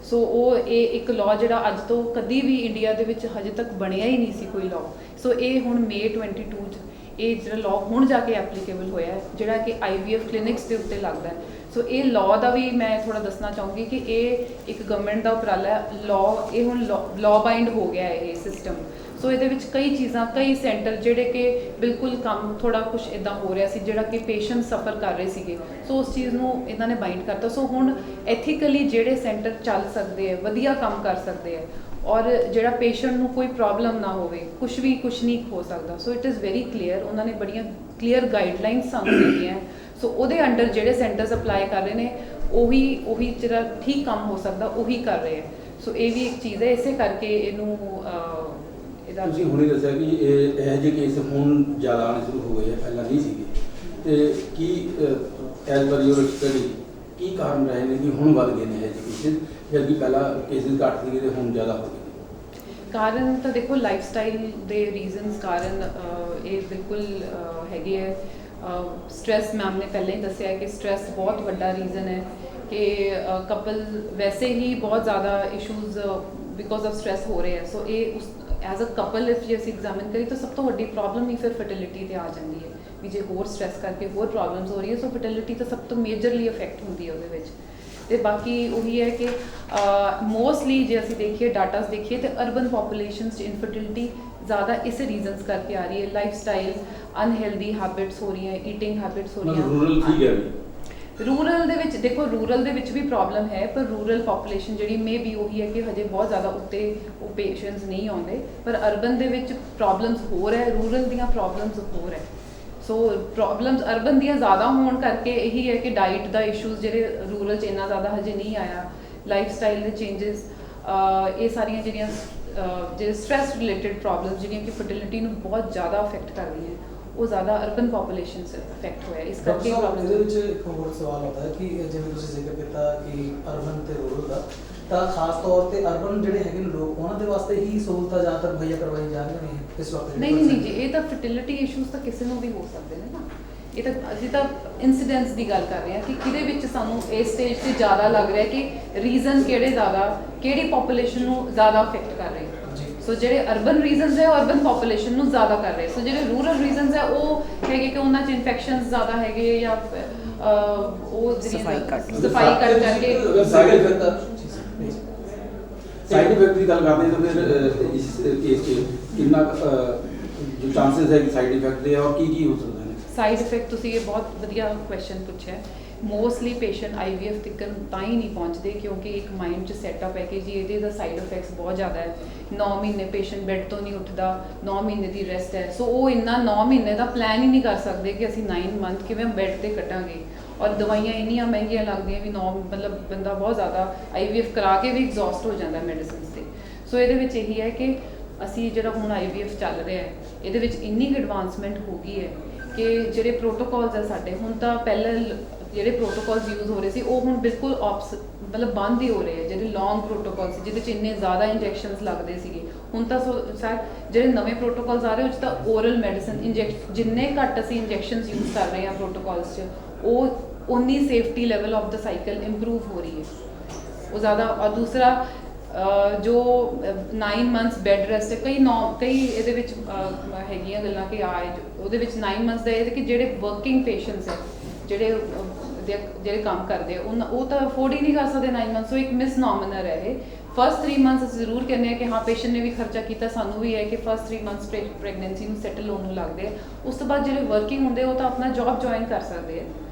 ਸੋ ਉਹ ਇਹ ਇੱਕ ਲਾਅ ਜਿਹੜਾ ਅੱਜ ਤੋਂ ਕਦੀ ਵੀ ਇੰਡੀਆ ਦੇ ਵਿੱਚ ਹਜੇ ਤੱਕ ਬਣਿਆ ਹੀ ਨਹੀਂ ਸੀ ਕੋਈ ਲਾਅ। ਸੋ ਇਹ ਹੁਣ May 22 'ਚ ਇਹ ਜਿਹੜਾ ਲਾਅ ਹੁਣ ਜਾ ਕੇ ਐਪਲੀਕੇਬਲ ਹੋਇਆ, ਜਿਹੜਾ ਕਿ IVF ਕਲੀਨਿਕਸ ਦੇ ਉੱਤੇ ਲੱਗਦਾ ਹੈ। ਸੋ ਇਹ ਲਾਅ ਦਾ ਵੀ ਮੈਂ ਥੋੜ੍ਹਾ ਦੱਸਣਾ ਚਾਹੂੰਗੀ ਕਿ ਇਹ ਇੱਕ ਗਵਰਨਮੈਂਟ ਦਾ ਉਪਰਾਲਾ ਹੈ। ਲਾਅ ਇਹ ਹੁਣ ਲਾਅ ਬਾਈਂਡ ਹੋ ਗਿਆ ਹੈ ਇਹ ਸਿਸਟਮ। ਸੋ ਇਹਦੇ ਵਿੱਚ ਕਈ ਚੀਜ਼ਾਂ, ਕਈ ਸੈਂਟਰ ਜਿਹੜੇ ਕਿ ਬਿਲਕੁਲ ਕੰਮ ਥੋੜ੍ਹਾ ਕੁਛ ਇੱਦਾਂ ਹੋ ਰਿਹਾ ਸੀ ਜਿਹੜਾ ਕਿ ਪੇਸ਼ੈਂਟ ਸਫਰ ਕਰ ਰਹੇ ਸੀਗੇ, ਸੋ ਉਸ ਚੀਜ਼ ਨੂੰ ਇਹਨਾਂ ਨੇ ਬਾਈਂਡ ਕਰਤਾ। ਸੋ ਹੁਣ ਐਥੀਕਲੀ ਜਿਹੜੇ ਸੈਂਟਰ ਚੱਲ ਸਕਦੇ ਹੈ, ਵਧੀਆ ਕੰਮ ਕਰ ਸਕਦੇ ਹੈ, ਔਰ ਜਿਹੜਾ ਪੇਸ਼ੈਂਟ ਨੂੰ ਕੋਈ ਪ੍ਰੋਬਲਮ ਨਾ ਹੋਵੇ, ਕੁਛ ਨਹੀਂ ਹੋ ਸਕਦਾ। So it is very clear, ਉਹਨਾਂ ਨੇ ਬੜੀਆਂ ਕਲੀਅਰ ਗਾਈਡਲਾਈਨਸ ਸਾਨੂੰ ਦਿੱਤੀਆਂ। ਸੋ ਉਹਦੇ ਅੰਡਰ ਜਿਹੜੇ ਸੈਂਟਰਸ ਅਪਲਾਈ ਕਰ ਰਹੇ ਨੇ ਉਹੀ ਜਿਹੜਾ ਠੀਕ ਕੰਮ ਹੋ ਸਕਦਾ ਉਹੀ ਕਰ ਰਹੇ ਹੈ। ਸੋ ਇਹ ਵੀ ਇੱਕ ਚੀਜ਼ ਹੈ, ਇਸੇ ਕਰਕੇ ਇਹਨੂੰ ਤੁਸੀਂ ਹੁਣੇ ਦੱਸਿਆ ਕਿ ਇਹ ਜਿਹੇ ਕੇਸ ਹੁਣ ਜ਼ਿਆਦਾ ਆਉਣੇ ਸ਼ੁਰੂ ਹੋ ਗਏ ਆ, ਪਹਿਲਾਂ ਨਹੀਂ ਸੀਗੇ, ਤੇ ਕੀ ਐਜ਼ ਪਰ ਯੂਰ ਸਟੱਡੀ ਕੀ ਕਾਰਨ ਰਹੇ ਨੇ ਕਿ ਹੁਣ ਵੱਧ ਗਏ ਨੇ ਇਹ ਜਿਹੇ ਕੇਸਿਸ, ਜਦਕਿ ਪਹਿਲਾਂ ਕੇਸਿਸ ਘੱਟ ਸੀਗੇ ਤੇ ਹੁਣ ਜ਼ਿਆਦਾ ਹੋ ਗਏ? ਕਾਰਨ ਤਾਂ ਦੇਖੋ ਲਾਈਫ ਸਟਾਈਲ ਦੇ ਰੀਜ਼ਨਸ ਕਾਰਨ ਇਹ ਬਿਲਕੁਲ ਹੈਗੇ ਹੈ। ਸਟ੍ਰੈਸ, ਮੈਮ ਨੇ ਪਹਿਲਾਂ ਹੀ ਦੱਸਿਆ ਕਿ ਸਟ੍ਰੈਸ ਬਹੁਤ ਵੱਡਾ ਰੀਜ਼ਨ ਹੈ ਕਿ ਕਪਲ ਵੈਸੇ ਹੀ ਬਹੁਤ ਜ਼ਿਆਦਾ ਇਸ਼ੂਜ਼ ਬਿਕੋਜ਼ ਆਫ ਸਟ੍ਰੈਸ ਹੋ ਰਹੇ ਹੈ। ਸੋ ਇਹ ਉਸ ਐਜ਼ ਅ ਕਪਲ ਇਫ ਜੇ ਅਸੀਂ ਐਗਜ਼ਾਮਿਨ ਕਰੀਏ ਤਾਂ ਸਭ ਤੋਂ ਵੱਡੀ ਪ੍ਰੋਬਲਮ ਹੀ ਫਿਰ ਫਰਟੀਲਿਟੀ 'ਤੇ ਆ ਜਾਂਦੀ ਹੈ ਵੀ ਜੇ ਹੋਰ ਸਟ੍ਰੈਸ ਕਰਕੇ ਹੋਰ ਪ੍ਰੋਬਲਮਸ ਹੋ ਰਹੀ ਹੈ। ਸੋ ਫਰਟੀਲਿਟੀ ਤਾਂ ਸਭ ਤੋਂ ਮੇਜਰਲੀ ਅਫੈਕਟ ਹੁੰਦੀ ਹੈ ਉਹਦੇ ਵਿੱਚ। ਅਤੇ ਬਾਕੀ ਉਹੀ ਹੈ ਕਿ ਮੋਸਟਲੀ ਜੇ ਅਸੀਂ ਦੇਖੀਏ ਡਾਟਾਸ ਦੇਖੀਏ ਤਾਂ ਅਰਬਨ ਪਾਪੂਲੇਸ਼ਨਸ 'ਚ ਇਨਫਰਟੀਲਿਟੀ ਜ਼ਿਆਦਾ ਇਸੇ ਰੀਜ਼ਨਸ ਕਰਕੇ ਆ ਰਹੀ ਹੈ। ਲਾਈਫ ਸਟਾਈਲ, ਅਨਹੈਲਦੀ ਹੈਬਿਟਸ ਹੋ ਰਹੀਆਂ, ਈਟਿੰਗ ਹੈਬਿਟਸ ਹੋ ਰਹੀਆਂ। ਰੂਰਲ ਠੀਕ ਹੈ, ਰੂਰਲ ਦੇ ਵਿੱਚ ਦੇਖੋ, ਰੂਰਲ ਦੇ ਵਿੱਚ ਵੀ ਪ੍ਰੋਬਲਮ ਹੈ, ਪਰ ਰੂਰਲ ਪਾਪੂਲੇਸ਼ਨ ਜਿਹੜੀ ਮੇ ਵੀ ਉਹੀ ਹੈ ਕਿ ਹਜੇ ਬਹੁਤ ਜ਼ਿਆਦਾ ਉੱਤੇ ਉਹ ਪੇਸ਼ੈਂਟਸ ਨਹੀਂ ਆਉਂਦੇ, ਪਰ ਅਰਬਨ ਦੇ ਵਿੱਚ ਪ੍ਰੋਬਲਮਸ ਹੋਰ ਹੈ, ਰੂਰਲ ਦੀਆਂ ਪ੍ਰੋਬਲਮਸ ਹੋਰ ਹੈ। ਸੋ ਪ੍ਰੋਬਲਮਸ ਅਰਬਨ ਦੀਆਂ ਜ਼ਿਆਦਾ ਹੋਣ ਕਰਕੇ ਇਹੀ ਹੈ ਕਿ ਡਾਈਟ ਦਾ ਇਸ਼ੂਜ਼ ਜਿਹੜੇ ਰੂਰਲ 'ਚ ਇੰਨਾ ਜ਼ਿਆਦਾ ਹਜੇ ਨਹੀਂ ਆਇਆ, ਲਾਈਫ ਸਟਾਈਲ ਦੇ ਚੇਂਜਸ, ਇਹ ਸਾਰੀਆਂ ਜਿਹੜੀਆਂ ਜਿਹੜੇ ਸਟ੍ਰੈਸ ਰਿਲੇਟਡ ਪ੍ਰੋਬਲਮਸ ਜਿਹੜੀਆਂ ਕਿ ਫਰਟੀਲਿਟੀ ਨੂੰ ਬਹੁਤ ਜ਼ਿਆਦਾ ਅਫੈਕਟ ਕਰ ਰਹੀਆਂ, ਉਹ ਜ਼ਿਆਦਾ ਅਰਬਨ ਪਾਪੂਲੇਸ਼ਨ ਸੇ ਅਫੈਕਟ ਹੋਇਆ। ਇਸ ਕਰਕੇ ਪ੍ਰੋਬਲਮ ਇਹਦੇ ਵਿੱਚ ਇੱਕ ਹੋਰ ਸਵਾਲ ਆਉਂਦਾ ਹੈ ਕਿ ਜਿਵੇਂ ਤੁਸੀਂ ਜ਼ਿਕਰ ਕੀਤਾ ਕਿ ਅਰਬਨ ਤੇ ਰੂਰਲ ਦਾ, ਤਾਂ ਖਾਸ ਤੌਰ ਤੇ ਅਰਬਨ ਜਿਹੜੇ ਹੈਗੇ ਨੇ ਲੋਕ, ਉਹਨਾਂ ਦੇ ਵਾਸਤੇ ਹੀ ਸਹੂਲਤਾਂ ਜ਼ਿਆਦਾਤਰ ਮੁਹੱਈਆ ਕਰਵਾਈ ਜਾ ਰਹੀਆਂ ਨੇ ਇਸ ਵਕਤ? ਨਹੀਂ ਜੀ, ਇਹ ਤਾਂ ਫਰਟੀਲਿਟੀ ਇਸ਼ੂਜ਼ ਤਾਂ ਕਿਸੇ ਨੂੰ ਵੀ ਹੋ ਸਕਦੇ ਨੇ ਨਾ। ਇਹ ਤਾਂ ਅਸੀਂ ਤਾਂ ਇਨਸੀਡੈਂਟਸ ਦੀ ਗੱਲ ਕਰ ਰਹੇ ਹਾਂ ਕਿ ਕਿਹਦੇ ਵਿੱਚ ਸਾਨੂੰ ਇਸ ਸਟੇਜ 'ਤੇ ਜ਼ਿਆਦਾ ਲੱਗ ਰਿਹਾ ਕਿ ਰੀਜ਼ਨ ਕਿਹੜੇ ਜ਼ਿਆਦਾ, ਕਿਹੜੀ ਪਾਪੂਲੇਸ਼ਨ ਨੂੰ ਜ਼ਿਆਦਾ ਅਫੈਕਟ ਕਰ ਰਹੇ। ਸੋ ਜਿਹੜੇ ਅਰਬਨ ਰੀਜ਼ਨਸ ਹੈ ਉਹ ਅਰਬਨ ਪਾਪੂਲੇਸ਼ਨ ਨੂੰ ਜ਼ਿਆਦਾ ਕਰ ਰਹੇ। ਸੋ ਜਿਹੜੇ ਰੂਰਲ ਰੀਜ਼ਨਸ ਹੈ ਉਹ ਹੈਗੇ ਕਿ ਉਹਨਾਂ 'ਚ ਇਨਫੈਕਸ਼ਨਸ ਜ਼ਿਆਦਾ ਹੈਗੇ ਜਾਂ ਉਹ ਸਫਾਈ ਘੱਟ ਕਰਕੇ ਸਾਈਡ ਇਫੈਕਟ ਦੀ ਗੱਲ ਕਰਦੇ ਹਾਂ ਤਾਂ ਫਿਰ ਇਸ ਕੇਸ 'ਚ ਕਿੰਨਾ ਜੋ ਚਾਂਸਸ ਹੈ ਕਿ ਸਾਈਡ ਇਫੈਕਟ ਦੇ, ਔਰ ਕੀ ਹੋ ਸਕਦਾ ਹੈ? ਸਾਈਡ ਇਫੈਕਟ, ਤੁਸੀਂ ਇਹ ਬਹੁਤ ਵਧੀਆ ਕੁਐਸਚਨ ਪੁੱਛਿਆ ਮੋਸਟਲੀ ਪੇਸ਼ੈਂਟ IVF ਤੱਕ ਤਾਂ ਹੀ ਨਹੀਂ ਪਹੁੰਚਦੇ ਕਿਉਂਕਿ ਇੱਕ ਮਾਈਂਡ 'ਚ ਸੈਟਅਪ ਹੈ ਕਿ ਜੀ ਇਹਦੇ ਦਾ ਸਾਈਡ ਇਫੈਕਟਸ ਬਹੁਤ ਜ਼ਿਆਦਾ ਹੈ। 9 ਮਹੀਨੇ ਪੇਸ਼ੈਂਟ ਬੈੱਡ ਤੋਂ ਨਹੀਂ ਉੱਠਦਾ, 9 ਮਹੀਨੇ ਦੀ ਰੈਸਟ ਹੈ, ਸੋ ਉਹ ਇੰਨਾ 9 ਮਹੀਨੇ ਦਾ ਪਲਾਨ ਹੀ ਨਹੀਂ ਕਰ ਸਕਦੇ ਕਿ ਅਸੀਂ 9 ਮੰਥ ਕਿਵੇਂ ਬੈੱਡ ਤੇ ਕੱਟਾਂਗੇ। ਔਰ ਦਵਾਈਆਂ ਇੰਨੀਆਂ ਮਹਿੰਗੀਆਂ ਲੱਗਦੀਆਂ ਵੀ ਮਤਲਬ ਬੰਦਾ ਬਹੁਤ ਜ਼ਿਆਦਾ IVF ਕਰਾ ਕੇ ਵੀ ਐਗਜ਼ੌਸਟ ਹੋ ਜਾਂਦਾ ਮੈਡੀਸਿਨਸ 'ਤੇ। ਸੋ ਇਹਦੇ ਵਿੱਚ ਇਹੀ ਹੈ ਕਿ ਅਸੀਂ ਜਿਹੜਾ ਹੁਣ IVF ਚੱਲ ਰਿਹਾ ਹੈ ਇਹਦੇ ਵਿੱਚ ਇੰਨੀ ਕੁ ਐਡਵਾਂਸਮੈਂਟ ਹੋ ਗਈ ਹੈ ਕਿ ਜਿਹੜੇ ਪ੍ਰੋਟੋਕੋਲਸ ਹੈ ਸਾਡੇ ਹੁਣ ਤਾਂ ਪਹਿਲਾਂ ਜਿਹੜੇ ਪ੍ਰੋਟੋਕੋਲਸ ਯੂਜ਼ ਹੋ ਰਹੇ ਸੀ ਉਹ ਹੁਣ ਬਿਲਕੁਲ ਮਤਲਬ ਬੰਦ ਹੀ ਹੋ ਰਹੇ ਹੈ। ਜਿਹੜੇ ਲੌਂਗ ਪ੍ਰੋਟੋਕੋਲਸ ਜਿਹਦੇ 'ਚ ਇੰਨੇ ਜ਼ਿਆਦਾ ਇੰਜੈਕਸ਼ਨਸ ਲੱਗਦੇ ਸੀਗੇ ਹੁਣ ਤਾਂ ਸਰ ਜਿਹੜੇ ਨਵੇਂ ਪ੍ਰੋਟੋਕੋਲਸ ਆ ਰਹੇ ਉਹ 'ਚ ਤਾਂ ਓਰਲ ਮੈਡੀਸਨ ਜਿੰਨੇ ਘੱਟ ਅਸੀਂ ਇੰਜੈਕਸ਼ਨਸ ਯੂਜ਼ ਕਰ ਰਹੇ ਹਾਂ ਪ੍ਰੋਟੋਕੋਲਸ 'ਚ ਉਹ ਉਨੀ safety level of the cycle improve ਹੋ ਰਹੀ ਹੈ ਉਹ ਜ਼ਿਆਦਾ। ਔਰ ਦੂਸਰਾ ਜੋ 9 ਮੰਥਸ ਬੈੱਡ ਰੈਸਟ ਕਈ ਇਹਦੇ ਵਿੱਚ ਹੈਗੀਆਂ ਗੱਲਾਂ ਕਿ ਉਹਦੇ ਵਿੱਚ 9 ਮੰਥਸ ਦਾ ਇਹ ਕਿ ਜਿਹੜੇ ਵਰਕਿੰਗ ਪੇਸ਼ੈਂਟਸ ਹੈ ਜਿਹੜੇ ਕੰਮ ਕਰਦੇ ਉਹ ਤਾਂ ਅਫੋਰਡ ਹੀ ਨਹੀਂ ਕਰ ਸਕਦੇ 9 ਮੰਥਸ। ਸੋ ਇੱਕ ਮਿਸਨੋਮੀਨਰ ਹੈ ਇਹ। ਫਸਟ 3 ਮੰਥਸ ਅਸੀਂ ਜ਼ਰੂਰ ਕਹਿੰਦੇ ਹਾਂ ਕਿ ਹਾਂ ਪੇਸ਼ੈਂਟ ਨੇ ਵੀ ਖਰਚਾ ਕੀਤਾ, ਸਾਨੂੰ ਵੀ ਹੈ ਕਿ ਫਸਟ 3 ਮੰਥਸ ਪ੍ਰੈਗਨੈਂਸੀ ਨੂੰ ਸੈਟਲ ਹੋਣ ਨੂੰ ਲੱਗਦੇ ਆ। ਉਸ ਤੋਂ ਬਾਅਦ ਜਿਹੜੇ ਵਰਕਿੰਗ ਹੁੰਦੇ ਉਹ ਤਾਂ ਆਪਣਾ ਜੌਬ ਜੁਆਇਨ ਕਰ ਸਕਦੇ ਆ।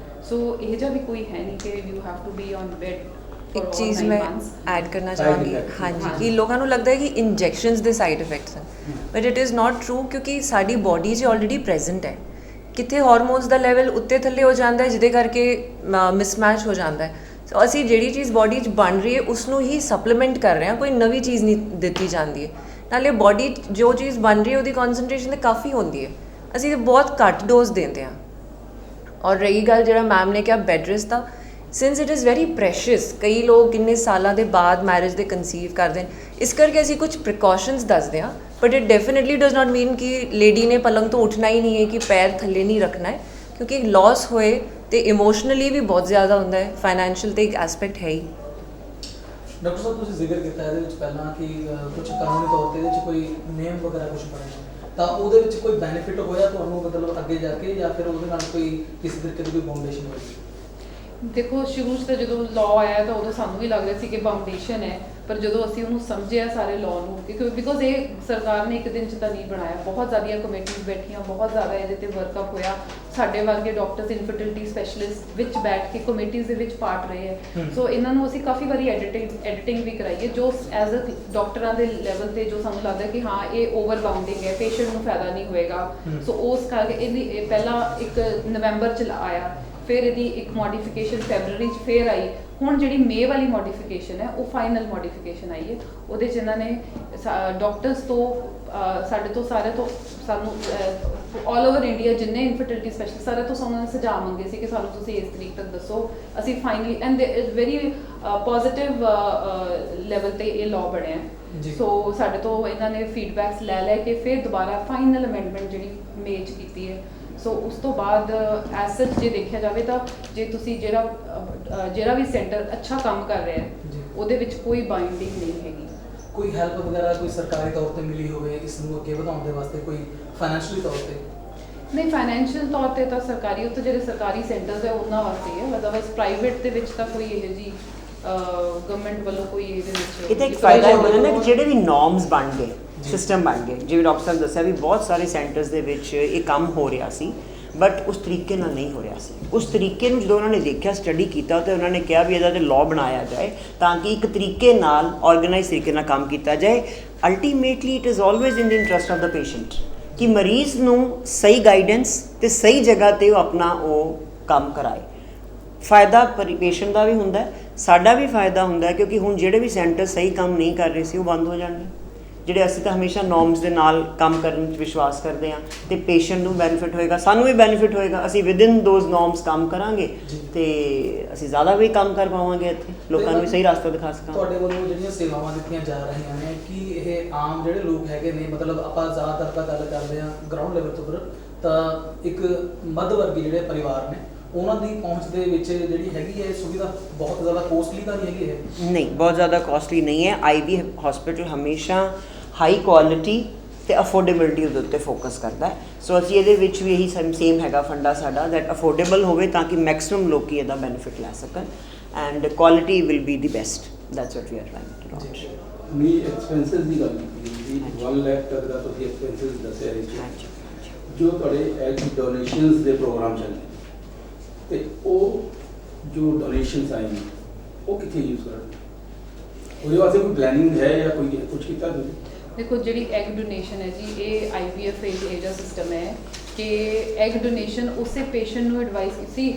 ਸੋ ਇਹ ਜਿਹਾ ਵੀ ਕੋਈ ਹੈ ਨਹੀਂ ਕਿ you have to be on bed. ਇੱਕ ਚੀਜ਼ ਮੈਂ ਐਡ ਕਰਨਾ ਚਾਹਾਂਗੀ, ਹਾਂਜੀ, ਕਿ ਲੋਕਾਂ ਨੂੰ ਲੱਗਦਾ ਹੈ ਕਿ ਇੰਜੈਕਸ਼ਨਸ ਦੇ ਸਾਈਡ ਇਫੈਕਟਸ ਹਨ, but it is not true ਕਿਉਂਕਿ ਸਾਡੀ ਬੋਡੀ 'ਚ ਆਲਰੇਡੀ ਪ੍ਰੈਜ਼ੈਂਟ ਹੈ। ਕਿੱਥੇ ਹਾਰਮੋਨਸ ਦਾ ਲੈਵਲ ਉੱਤੇ ਥੱਲੇ ਹੋ ਜਾਂਦਾ ਹੈ ਜਿਹਦੇ ਕਰਕੇ ਮਿਸਮੈਚ ਹੋ ਜਾਂਦਾ ਹੈ। ਸੋ ਅਸੀਂ ਜਿਹੜੀ ਚੀਜ਼ ਬੋਡੀ 'ਚ ਬਣ ਰਹੀ ਹੈ ਉਸ ਨੂੰ ਹੀ ਸਪਲੀਮੈਂਟ ਕਰ ਰਹੇ ਹਾਂ, ਕੋਈ ਨਵੀਂ ਚੀਜ਼ ਨਹੀਂ ਦਿੱਤੀ ਜਾਂਦੀ ਹੈ। ਨਾਲੇ ਬੋਡੀ ਜੋ ਚੀਜ਼ ਬਣ ਰਹੀ ਹੈ ਉਹਦੀ ਕਨਸਨਟ੍ਰੇਸ਼ਨ ਤਾਂ ਕਾਫੀ ਹੁੰਦੀ ਹੈ, ਅਸੀਂ ਤਾਂ ਬਹੁਤ ਘੱਟ ਡੋਜ਼ ਦਿੰਦੇ ਹਾਂ। ਔਰ ਰਹੀ ਗੱਲ ਜਿਹੜਾ ਮੈਮ ਨੇ ਕਿਹਾ bed rest the, since it is very precious, ਕਈ ਲੋਕ ਕਿੰਨੇ ਸਾਲਾਂ ਦੇ ਬਾਅਦ ਮੈਰਿਜ ਦੇ ਕਨਸੀਵ ਕਰਦੇ ਨੇ, ਇਸ ਕਰਕੇ ਅਸੀਂ ਕੁਝ ਪ੍ਰੀਕਾਸ਼ਨਸ ਦੱਸਦੇ ਹਾਂ। But it definitely does not mean ਕਿ ਲੇਡੀ ਨੇ ਪਲੰਗ ਤੋਂ ਉੱਠਣਾ ਹੀ ਨਹੀਂ ਹੈ, ਕਿ ਪੈਰ ਥੱਲੇ ਨਹੀਂ ਰੱਖਣਾ ਹੈ, ਕਿਉਂਕਿ ਲਾਸ ਹੋਏ ਤੇ ਇਮੋਸ਼ਨਲੀ ਵੀ ਬਹੁਤ ਜ਼ਿਆਦਾ ਹੁੰਦਾ ਹੈ, ਫਾਈਨੈਂਸ਼ੀਅਲ ਤੇ ਇੱਕ ਐਸਪੈਕਟ ਹੈ ਹੀ। ਡਾਕਟਰ ਸਾਹਿਬ ਤੁਸੀਂ ਜ਼ਿਕਰ ਕੀਤਾ ਇਹਦੇ ਵਿੱਚ ਪਹਿਲਾਂ ਕਿ ਕੁਝ ਕਾਨੂੰਨੀ ਤੌਰ ਤੇ ਇਹਦੇ ਵਿੱਚ ਕੋਈ ਨਿਯਮ ਵਗੈਰਾ ਕੁਝ ਬਣਿਆ, ਤਾਂ ਉਹਦੇ ਵਿੱਚ ਕੋਈ ਬੈਨੀਫਿਟ ਹੋਇਆ ਤੁਹਾਨੂੰ ਮਤਲਬ ਅੱਗੇ ਜਾ ਕੇ, ਜਾਂ ਫਿਰ ਉਹਦੇ ਨਾਲ ਕੋਈ ਕਿਸੇ ਤਰੀਕੇ ਦੀ ਕੋਈ ਬਾਉਂਡੇਸ਼ਨ ਹੋਈ? ਦੇਖੋ ਸ਼ੁਰੂ 'ਚ ਤਾਂ ਜਦੋਂ ਲਾਅ ਆਇਆ ਤਾਂ ਉਦੋਂ ਸਾਨੂੰ ਵੀ ਲੱਗ ਰਿਹਾ ਸੀ ਕਿ ਬਾਉਂਡੇਸ਼ਨ ਹੈ, ਪਰ ਜਦੋਂ ਅਸੀਂ ਉਹਨੂੰ ਸਮਝਿਆ ਸਾਰੇ ਲਾਅ ਨੂੰ, ਬਿਕੋਜ਼ ਇਹ ਸਰਕਾਰ ਨੇ ਇੱਕ ਦਿਨ 'ਚ ਤਾਂ ਨਹੀਂ ਬਣਾਇਆ, ਬਹੁਤ ਜ਼ਿਆਦੀਆਂ ਕਮੇਟੀਜ਼ ਬੈਠੀਆਂ, ਬਹੁਤ ਜ਼ਿਆਦਾ ਇਹਦੇ 'ਤੇ ਵਰਕਅਪ ਹੋਇਆ। ਸਾਡੇ ਵਰਗੇ ਡਾਕਟਰਸ ਇਨਫਰਟਿਲਿਟੀ ਸਪੈਸ਼ਲਿਸਟ ਵਿੱਚ ਬੈਠ ਕੇ ਕਮੇਟੀਜ਼ ਦੇ ਵਿੱਚ ਪਾਰਟ ਰਹੇ ਹੈ। ਸੋ ਇਹਨਾਂ ਨੂੰ ਅਸੀਂ ਕਾਫੀ ਵਾਰੀ ਐਡੀਟਿੰਗ ਵੀ ਕਰਾਈ ਹੈ, ਜੋ ਐਜ਼ ਅ ਡਾਕਟਰਾਂ ਦੇ ਲੈਵਲ 'ਤੇ ਜੋ ਸਾਨੂੰ ਲੱਗਦਾ ਕਿ ਹਾਂ ਇਹ ਓਵਰ ਬਾਉਂਡਿੰਗ ਹੈ, ਪੇਸ਼ੈਂਟ ਨੂੰ ਫਾਇਦਾ ਨਹੀਂ ਹੋਏਗਾ। ਸੋ ਉਸ ਕਰਕੇ ਇਹ ਪਹਿਲਾਂ 1 ਨਵੰਬਰ 'ਚ ਆਇਆ, ਫਿਰ ਇਹਦੀ ਇੱਕ ਮੋਡੀਫਿਕੇਸ਼ਨ ਫੈਬਰਰੀ 'ਚ ਫਿਰ ਆਈ, ਹੁਣ ਜਿਹੜੀ ਮੇ ਵਾਲੀ ਮੋਡੀਫਿਕੇਸ਼ਨ ਹੈ ਉਹ ਫਾਈਨਲ ਮੋਡੀਫਿਕੇਸ਼ਨ ਆਈ ਹੈ। ਉਹਦੇ 'ਚ ਇਹਨਾਂ ਨੇ ਡਾਕਟਰਸ ਤੋਂ ਸਾਡੇ ਤੋਂ ਸਾਰਿਆਂ ਤੋਂ ਸਾਨੂੰ ਆਲ ਓਵਰ ਇੰਡੀਆ ਜਿੰਨੇ ਇਨਫਰਟਿਲਿਟੀ ਸਪੈਸ਼ਲਿਸਟ ਸਾਰੇ ਤੋਂ ਉਹਨਾਂ ਨੇ ਸੁਝਾਅ ਮੰਗੇ ਸੀ ਕਿ ਸਾਨੂੰ ਤੁਸੀਂ ਇਸ ਤਰੀਕ ਤੱਕ ਦੱਸੋ। ਅਸੀਂ finally and very positive level 'ਤੇ ਇਹ ਲਾਅ ਬਣਿਆ। ਸੋ ਸਾਡੇ ਤੋਂ ਇਹਨਾਂ ਨੇ ਫੀਡਬੈਕਸ ਲੈ ਕੇ ਫਿਰ ਦੁਬਾਰਾ ਫਾਈਨਲ ਅਮੈਂਡਮੈਂਟ ਜਿਹੜੀ ਮੇ 'ਚ ਕੀਤੀ ਹੈ। ਸੋ ਉਸ ਤੋਂ ਬਾਅਦ ਐਸ ਸੱਚ ਜੇ ਦੇਖਿਆ ਜਾਵੇ ਤਾਂ ਜੇ ਤੁਸੀਂ ਜਿਹੜਾ ਵੀ ਸੈਂਟਰ ਅੱਛਾ ਕੰਮ ਕਰ ਰਿਹਾ ਹੈ ਉਹਦੇ ਵਿੱਚ ਕੋਈ ਬਾਈਂਡਿੰਗ ਨਹੀਂ ਹੈਗੀ। ਕੋਈ ਹੈਲਪ ਵਗੈਰਾ ਕੋਈ ਸਰਕਾਰੀ ਤੌਰ ਤੇ ਮਿਲੀ ਹੋਵੇ ਇਸ ਨੂੰ ਅੱਗੇ ਵਧਾਉਣ ਦੇ ਵਾਸਤੇ, ਕੋਈ ਫਾਈਨੈਂਸ਼ੀਅਲੀ ਤੌਰ ਤੇ? ਨਹੀਂ, ਫਾਈਨੈਂਸ਼ੀਅਲ ਤੌਰ ਤੇ ਤਾਂ ਸਰਕਾਰੀ ਉੱਥੇ ਜਿਹੜੇ ਸਰਕਾਰੀ ਸੈਂਟਰਸ ਹੈ ਉਹਨਾਂ ਵਾਸਤੇ ਹੈ, ਅਦਰਵਾਈਜ਼ ਪ੍ਰਾਈਵੇਟ ਦੇ ਵਿੱਚ ਤਾਂ ਕੋਈ ਇਹੋ ਜਿਹੀ ਗਵਰਨਮੈਂਟ ਵੱਲੋਂ ਕੋਈ ਇਹਦੇ ਵਿੱਚ ਇਹ ਤਾਂ ਇੱਕ ਫਾਇਦਾ ਇਹ ਹੋਣਾ ਨਾ ਕਿ ਜਿਹੜੇ ਵੀ ਨੋਰਮਸ ਬਣ ਗਏ, ਸਿਸਟਮ ਬਣ ਗਏ, ਜਿਵੇਂ ਡਾਕਟਰ ਸਾਹਿਬ ਦੱਸਿਆ ਵੀ ਬਹੁਤ ਸਾਰੇ ਸੈਂਟਰਸ ਦੇ ਵਿੱਚ ਇਹ ਕੰਮ ਹੋ ਰਿਹਾ ਸੀ, ਬਟ ਉਸ ਤਰੀਕੇ ਨਾਲ ਨਹੀਂ ਹੋ ਰਿਹਾ ਸੀ। ਉਸ ਤਰੀਕੇ ਨੂੰ ਜਦੋਂ ਉਹਨਾਂ ਨੇ ਦੇਖਿਆ, ਸਟੱਡੀ ਕੀਤਾ, ਤਾਂ ਉਹਨਾਂ ਨੇ ਕਿਹਾ ਵੀ ਇਹਦਾ ਤੇ ਲਾਅ ਬਣਾਇਆ ਜਾਏ ਤਾਂ ਕਿ ਇੱਕ ਤਰੀਕੇ ਨਾਲ ਆਰਗੇਨਾਈਜ਼ ਤਰੀਕੇ ਨਾਲ ਕੰਮ ਕੀਤਾ ਜਾਏ। Ultimately it is always in the interest of the patient ਕਿ ਮਰੀਜ਼ ਨੂੰ ਸਹੀ ਗਾਈਡੈਂਸ ਤੇ ਸਹੀ ਜਗ੍ਹਾ 'ਤੇ ਉਹ ਆਪਣਾ ਉਹ ਕੰਮ ਕਰਾਏ। ਫਾਇਦਾ ਪੇਸ਼ੈਂਟ ਦਾ ਵੀ ਹੁੰਦਾ, ਸਾਡਾ ਵੀ ਫਾਇਦਾ ਹੁੰਦਾ, ਕਿਉਂਕਿ ਹੁਣ ਜਿਹੜੇ ਵੀ ਸੈਂਟਰ ਸਹੀ ਕੰਮ ਨਹੀਂ ਕਰ ਰਹੇ ਸੀ ਉਹ ਬੰਦ ਹੋ ਜਾਣਗੇ। ਜਿਹੜੇ ਅਸੀਂ ਤਾਂ ਹਮੇਸ਼ਾ ਨੋਰਮਸ ਦੇ ਨਾਲ ਕੰਮ ਕਰਨ 'ਚ ਵਿਸ਼ਵਾਸ ਕਰਦੇ ਹਾਂ ਅਤੇ ਪੇਸ਼ੈਂਟ ਨੂੰ ਬੈਨੀਫਿਟ ਹੋਏਗਾ, ਸਾਨੂੰ ਵੀ ਬੈਨੀਫਿਟ ਹੋਏਗਾ। ਅਸੀਂ ਵਿਦਿਨ ਦੋਜ਼ ਨੋਰਮਸ ਕੰਮ ਕਰਾਂਗੇ ਅਤੇ ਅਸੀਂ ਜ਼ਿਆਦਾ ਵੀ ਕੰਮ ਕਰ ਪਾਵਾਂਗੇ, ਇੱਥੇ ਲੋਕਾਂ ਨੂੰ ਵੀ ਸਹੀ ਰਸਤਾ ਦਿਖਾ ਸਕਾਂਗੇ। ਤੁਹਾਡੇ ਵੱਲੋਂ ਜਿਹੜੀਆਂ ਸੇਵਾਵਾਂ ਦਿੱਤੀਆਂ ਜਾ ਰਹੀਆਂ ਨੇ, ਕੀ ਇਹ ਆਮ ਜਿਹੜੇ ਲੋਕ ਹੈਗੇ ਨੇ, ਮਤਲਬ ਆਪਾਂ ਜ਼ਿਆਦਾਤਰ ਤਾਂ ਗੱਲ ਕਰਦੇ ਹਾਂ ਗਰਾਊਂਡ ਲੈਵਲ ਤੋਂ, ਤਾਂ ਇੱਕ ਮੱਧ ਵਰਗੀ ਜਿਹੜੇ ਪਰਿਵਾਰ ਨੇ ਉਹਨਾਂ ਦੀ ਪਹੁੰਚ ਦੇ ਵਿੱਚ ਜਿਹੜੀ ਹੈਗੀ ਹੈ ਸੁਵਿਧਾ ਬਹੁਤ ਜ਼ਿਆਦਾ ਕੋਸਟਲੀ ਤਾਂ ਨਹੀਂ ਹੈਗੀ ਇਹ? ਨਹੀਂ, ਬਹੁਤ ਜ਼ਿਆਦਾ ਕੋਸਟਲੀ ਨਹੀਂ ਹੈ। IB ਹਸਪੀਟਲ ਹਮੇਸ਼ਾ ਹਾਈ ਕੁਆਲਿਟੀ ਅਤੇ ਅਫੋਰਡੇਬਿਲਿਟੀ ਦੇ ਉੱਤੇ ਫੋਕਸ ਕਰਦਾ ਹੈ। ਸੋ ਅਸੀਂ ਇਹਦੇ ਵਿੱਚ ਵੀ ਇਹੀ ਸੇਮ ਹੈਗਾ ਫੰਡਾ ਸਾਡਾ, ਦੈਟ ਅਫੋਰਡੇਬਲ ਹੋਵੇ ਤਾਂ ਕਿ ਮੈਕਸਿਮਮ ਲੋਕ ਇਹਦਾ ਬੈਨੀਫਿਟ ਲੈ ਸਕਣ and quality will be the best. That's what we are trying to do. ਵੀ ਐਕਸਪੈਂਸਿਸ ਦੀ ਗੱਲ ਕੀਤੀ, 1 ਲੱਖ ਤੱਕ ਦਾ ਤੁਸੀਂ ਐਕਸਪੈਂਸਿਸ ਦੱਸਿਆ ਹੈ, ਜੋ ਤੁਹਾਡੇ ਐਜ ਡੋਨੇਸ਼ਨਸ ਦੇ ਪ੍ਰੋਗਰਾਮ ਚੱਲਦੇ ਤੇ ਉਹ ਜੋ ਡੋਨੇਸ਼ਨਸ ਆਏ ਨੇ ਉਹ ਕਿੱਥੇ ਯੂਜ਼ ਕਰਨ, ਉਹਦੇ ਵਾਸਤੇ ਕੋਈ ਪਲੈਨਿੰਗ ਹੈ ਜਾਂ ਕੋਈ ਕੁਝ ਕੀਤਾ ਤੁਸੀਂ? ਦੇਖੋ ਜਿਹੜੀ ਐਗ ਡੋਨੇਸ਼ਨ ਹੈ ਜੀ, ਇਹ IVF ਇਹ ਜਿਹਾ ਸਿਸਟਮ ਹੈ ਕਿ ਐਗ ਡੋਨੇਸ਼ਨ ਉਸੇ ਪੇਸ਼ੈਂਟ ਨੂੰ ਐਡਵਾਈਸ ਸੀ।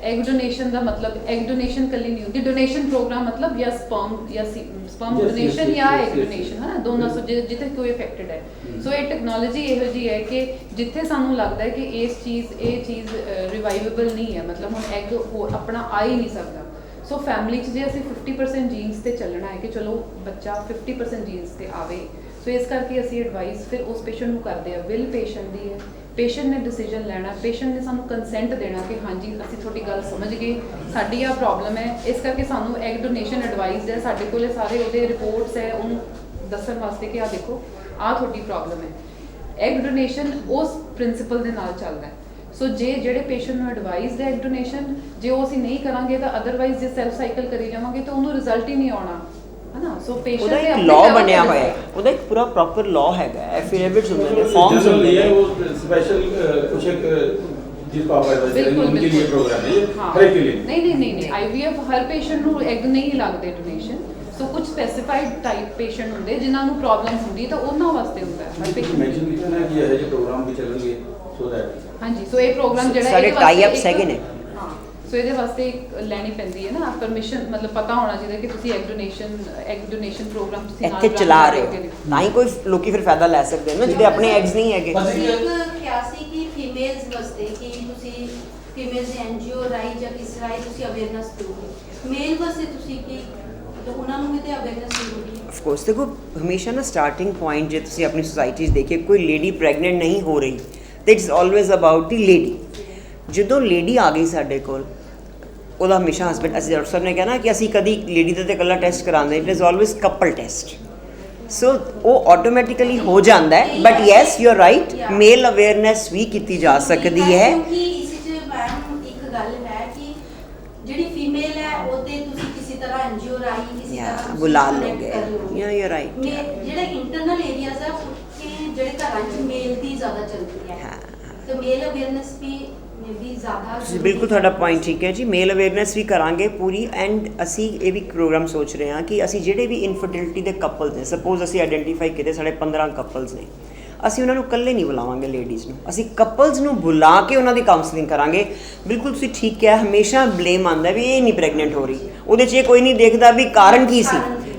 ਐਗ ਡੋਨੇਸ਼ਨ ਦਾ ਮਤਲਬ ਐਗ ਡੋਨੇਸ਼ਨ ਕੱਲੀ ਨਹੀਂ ਹੁੰਦੀ, ਡੋਨੇਸ਼ਨ ਪ੍ਰੋਗਰਾਮ ਮਤਲਬ ਜਾਂ ਸਪਰਮ ਡੋਨੇਸ਼ਨ ਜਾਂ ਐਗ ਡੋਨੇਸ਼ਨ ਹੈ ਨਾ, ਦੋਨਾਂ ਸੋ ਜਿੱਥੇ ਕੋਈ ਅਫੈਕਟਡ ਹੈ। ਸੋ ਇਹ ਟੈਕਨੋਲੋਜੀ ਇਹੋ ਜਿਹੀ ਹੈ ਕਿ ਜਿੱਥੇ ਸਾਨੂੰ ਲੱਗਦਾ ਹੈ ਕਿ ਇਹ ਚੀਜ਼ ਰਿਵਾਈਵੇਬਲ ਨਹੀਂ ਹੈ, ਮਤਲਬ ਹੁਣ ਐਗ ਹੋਰ ਆਪਣਾ ਆ ਹੀ ਨਹੀਂ ਸਕਦਾ। ਸੋ ਫੈਮਿਲੀ 'ਚ ਜੇ ਅਸੀਂ 50% ਜੀਨਸ ਤੇ ਚੱਲਣਾ ਹੈ ਕਿ ਚਲੋ ਬੱਚਾ 50% ਜੀਨਸ ਤੇ ਆਵੇ, ਸੋ ਇਸ ਕਰਕੇ ਅਸੀਂ ਐਡਵਾਈਸ ਫਿਰ ਉਸ ਪੇਸ਼ੈਂਟ ਨੂੰ ਕਰਦੇ ਆ। ਵਿਲ ਪੇਸ਼ੈਂਟ ਦੀ ਹੈ, ਪੇਸ਼ੈਂਟ ਨੇ ਡਿਸੀਜਨ ਲੈਣਾ, ਪੇਸ਼ੈਂਟ ਨੇ ਸਾਨੂੰ ਕੰਸੈਂਟ ਦੇਣਾ ਕਿ ਹਾਂਜੀ ਅਸੀਂ ਤੁਹਾਡੀ ਗੱਲ ਸਮਝ ਗਏ, ਸਾਡੀ ਆ ਪ੍ਰੋਬਲਮ ਹੈ, ਇਸ ਕਰਕੇ ਸਾਨੂੰ ਐਗ ਡੋਨੇਸ਼ਨ ਐਡਵਾਈਸਡ ਹੈ। ਸਾਡੇ ਕੋਲੇ ਸਾਰੇ ਉਹਦੇ ਰਿਪੋਰਟਸ ਹੈ ਉਹਨੂੰ ਦੱਸਣ ਵਾਸਤੇ ਕਿ ਆ ਦੇਖੋ ਆ ਤੁਹਾਡੀ ਪ੍ਰੋਬਲਮ ਹੈ। ਐਗ ਡੋਨੇਸ਼ਨ ਉਸ ਪ੍ਰਿੰਸੀਪਲ ਦੇ ਨਾਲ ਚੱਲਦਾ ਹੈ। ਸੋ ਜਿਹੜੇ ਪੇਸ਼ੈਂਟ ਨੂੰ ਐਡਵਾਈਸਡ ਹੈ ਐਗ ਡੋਨੇਸ਼ਨ, ਜੇ ਉਹ ਅਸੀਂ ਨਹੀਂ ਕਰਾਂਗੇ ਤਾਂ ਅਦਰਵਾਈਜ਼ ਜੇ ਸੈਲਫ ਸਾਈਕਲ ਕਰੀ ਜਾਵਾਂਗੇ ਤਾਂ ਉਹਨੂੰ ਰਿਜ਼ਲਟ ਹੀ ਨਹੀਂ ਆਉਣਾ, ਹੈ ਨਾ। ਸੋ ਪੇਸ਼ੈਂਟ ਉਹਦਾ ਦੇ ਇੱਕ ਆਪਣੇ ਲਾਅ level ਬਣਿਆ ਤੇ ਹੋਇਆ ਹੈ, ਉਹਦਾ ਇੱਕ ਪੂਰਾ ਪ੍ਰੋਪਰ ਲਾਅ ਹੈਗਾ, ਐਫੀਡੇਵਿਟਸ ਹੁੰਦੇ ਨੇ, ਫਾਰਮਸ ਹੁੰਦੇ ਨੇ। वो स्पेशल कुछ एक जिसको आप एडवाइस करेंगे बिल्कुल, उनके लिए बिल्कुल। प्रोग्राम है ये हाँ। हर एक के लिए नहीं IVF ਹਰ ਪੇਸ਼ੈਂਟ ਨੂੰ ਐਗ ਨਹੀਂ ਲੱਗਦੇ ਡੋਨੇਸ਼ਨ। ਸੋ ਕੁਝ ਸਪੈਸੀਫਾਈਡ ਟਾਈਪ ਪੇਸ਼ੈਂਟ ਹੁੰਦੇ ਜਿਨ੍ਹਾਂ ਨੂੰ ਪ੍ਰੋਬਲਮ ਹੁੰਦੀ ਤਾਂ ਉਹਨਾਂ ਵਾਸਤੇ ਹੁੰਦਾ ਹੈ ਹਰ ਪੇਸ਼ੈਂਟ। मेंशन किया ना कि ये प्रोग्राम भी चलेंगे सो दैट ਹਾਂਜੀ, ਸੋ ਇਹ ਪ੍ਰੋਗਰਾਮ ਜਿਹੜਾ ਸਾਡੇ ਇਹਦੇ ਵਾਸਤੇ tie-ups ਇੱਕ- ਹੈਗੇ ਨੇ। ਹਾਂ, ਸੋ ਇਹਦੇ ਵਾਸਤੇ ਇੱਕ ਲੈਣੀ ਪੈਂਦੀ ਹੈ ਨਾ ਪਰਮਿਸ਼ਨ, ਮਤਲਬ ਪਤਾ ਹੋਣਾ ਚਾਹੀਦਾ ਕਿ ਤੁਸੀਂ ਐਗ ਡੋਨੇਸ਼ਨ ਪ੍ਰੋਗਰਾਮ ਤੁਸੀਂ ਨਾਲ ਇੱਥੇ run ਚਲਾ ਕਰ ਰਹੇ ਕਿ ਹੋ, ਨਹੀਂ। ਨਾ ਹੀ ਕੋਈ ਲੋਕੀ ਫਿਰ ਫਾਇਦਾ ਲੈ ਸਕਦੇ ਨੇ ਜਿਹਦੇ ਆਪਣੇ ਐਗਸ ਨਹੀਂ ਹੈਗੇ। ਇੱਕ ਕਿਹਾ ਸੀ ਕਿ ਫੀਮੇਲਸ ਵਾਸਤੇ ਕਿ ਤੁਸੀਂ ਫੀਮੇਲਸ NGO ਰਾਈ ਜਾਂ ਕਿਸ ਰਾਈ ਤੁਸੀਂ ਅਵੇਅਰਨੈਸ ਦਿਓਗੇ, ਮੇਲ ਵਾਸਤੇ ਤੁਸੀਂ ਕੀ ਮਤਲਬ ਉਹਨਾਂ ਨੂੰ ਵੀ ਤੇ ਅਵੇਅਰਨੈਸ ਦਿਓਗੇ? ਆਫ ਕੋਰਸ ਦੇਖੋ ਹਮੇਸ਼ਾ ਨਾ ਸਟਾਰਟਿੰਗ ਪੁਆਇੰਟ ਜੇ ਤੁਸੀਂ ਆਪਣੀ ਸੋਸਾਇਟੀ 'ਚ ਦੇਖੀਏ, ਕੋਈ ਲੇਡੀ ਪ੍ਰੈਗਨੈਂਟ ਨਹੀਂ ਹੋ ਰਹੀ ਤੇ it's always about the lady. ਜਦੋਂ ਲੇਡੀ ਆ ਗਈ ਸਾਡੇ ਕੋਲ, ਉਹਦਾ ਹਮੇਸ਼ਾ ਹਸਬੈਂਡ, ਅਸੀਂ ਡਾਕਟਰ ਸਾਹਿਬ ਨੇ ਕਿਹਾ ਨਾ ਕਿ ਅਸੀਂ ਕਦੀ ਲੇਡੀ ਦਾ ਤੇ ਇਕੱਲਾ ਟੈਸਟ ਕਰਾਉਂਦੇ, it is always couple test. So ਉਹ ਆਟੋਮੈਟਿਕਲੀ ਹੋ ਜਾਂਦਾ ਹੈ। But yes you are right, male awareness ਵੀ ਕੀਤੀ ਜਾ ਸਕਦੀ ਹੈ। ਕਿਉਂਕਿ ਇਸ ਵਿੱਚ ਮੈਮ ਇੱਕ ਗੱਲ ਹੈ ਕਿ ਜਿਹੜੀ ਫੀਮੇਲ ਹੈ ਉਹਦੇ ਤੁਸੀਂ ਕਿਸੇ ਤਰ੍ਹਾਂ NGO ਰਾਈ ਕਿਸੇ ਤਰ੍ਹਾਂ ਤੁਸੀਂ ਬੁਲਾ connect ਲੋਗੇ। ਕਰ ਲਓਗੇ। ਯਾ ਯੂ ਆਰ ਰਾਈਟ। ਜਿਹੜੇ ਇੰਟਰਨਲ ਏਰੀਆਜ਼ ਹੈ ਉੱਥੇ ਜਿਹੜੇ ਘਰਾਂ 'ਚ ਮੇਲ ਦੀ ਜ਼ਿਆਦਾ ਚੱਲਦੀ ਹੈ, ਤੇ ਮੇਲ ਅਵੇਅਰਨੈਸ ਵੀ ਮੇਬੀ ਜ਼ਿਆਦਾ ਤੁਸੀਂ ਬਿਲਕੁਲ, ਤੁਹਾਡਾ ਪੁਆਇੰਟ ਠੀਕ ਹੈ ਜੀ। ਮੇਲ ਅਵੇਅਰਨੈਸ ਵੀ ਕਰਾਂਗੇ ਪੂਰੀ। ਐਂਡ ਅਸੀਂ ਇਹ ਵੀ ਪ੍ਰੋਗਰਾਮ ਸੋਚ ਰਹੇ ਹਾਂ ਕਿ ਅਸੀਂ ਜਿਹੜੇ ਵੀ ਇਨਫਰਟਿਲਿਟੀ ਦੇ ਕਪਲਸ ਨੇ, ਸਪੋਜ਼ ਅਸੀਂ ਆਈਡੈਂਟੀਫਾਈ ਕੀਤੇ ਸਾਡੇ 15 ਕਪਲਸ ਨੇ, ਅਸੀਂ ਉਹਨਾਂ ਨੂੰ ਇਕੱਲੇ ਨਹੀਂ ਬੁਲਾਵਾਂਗੇ ਲੇਡੀਜ਼ ਨੂੰ, ਅਸੀਂ ਕਪਲਸ ਨੂੰ ਬੁਲਾ ਕੇ ਉਹਨਾਂ ਦੀ ਕਾਉਂਸਲਿੰਗ ਕਰਾਂਗੇ। ਬਿਲਕੁਲ ਤੁਸੀਂ ਠੀਕ ਕਿਹਾ, ਹਮੇਸ਼ਾ ਬਲੇਮ ਆਉਂਦਾ ਵੀ ਇਹ ਨਹੀਂ ਪ੍ਰੈਗਨੈਂਟ ਹੋ ਰਹੀ, ਉਹਦੇ 'ਚ ਇਹ ਕੋਈ ਨਹੀਂ ਦੇਖਦਾ ਵੀ ਕਾਰਨ ਕੀ ਸੀ,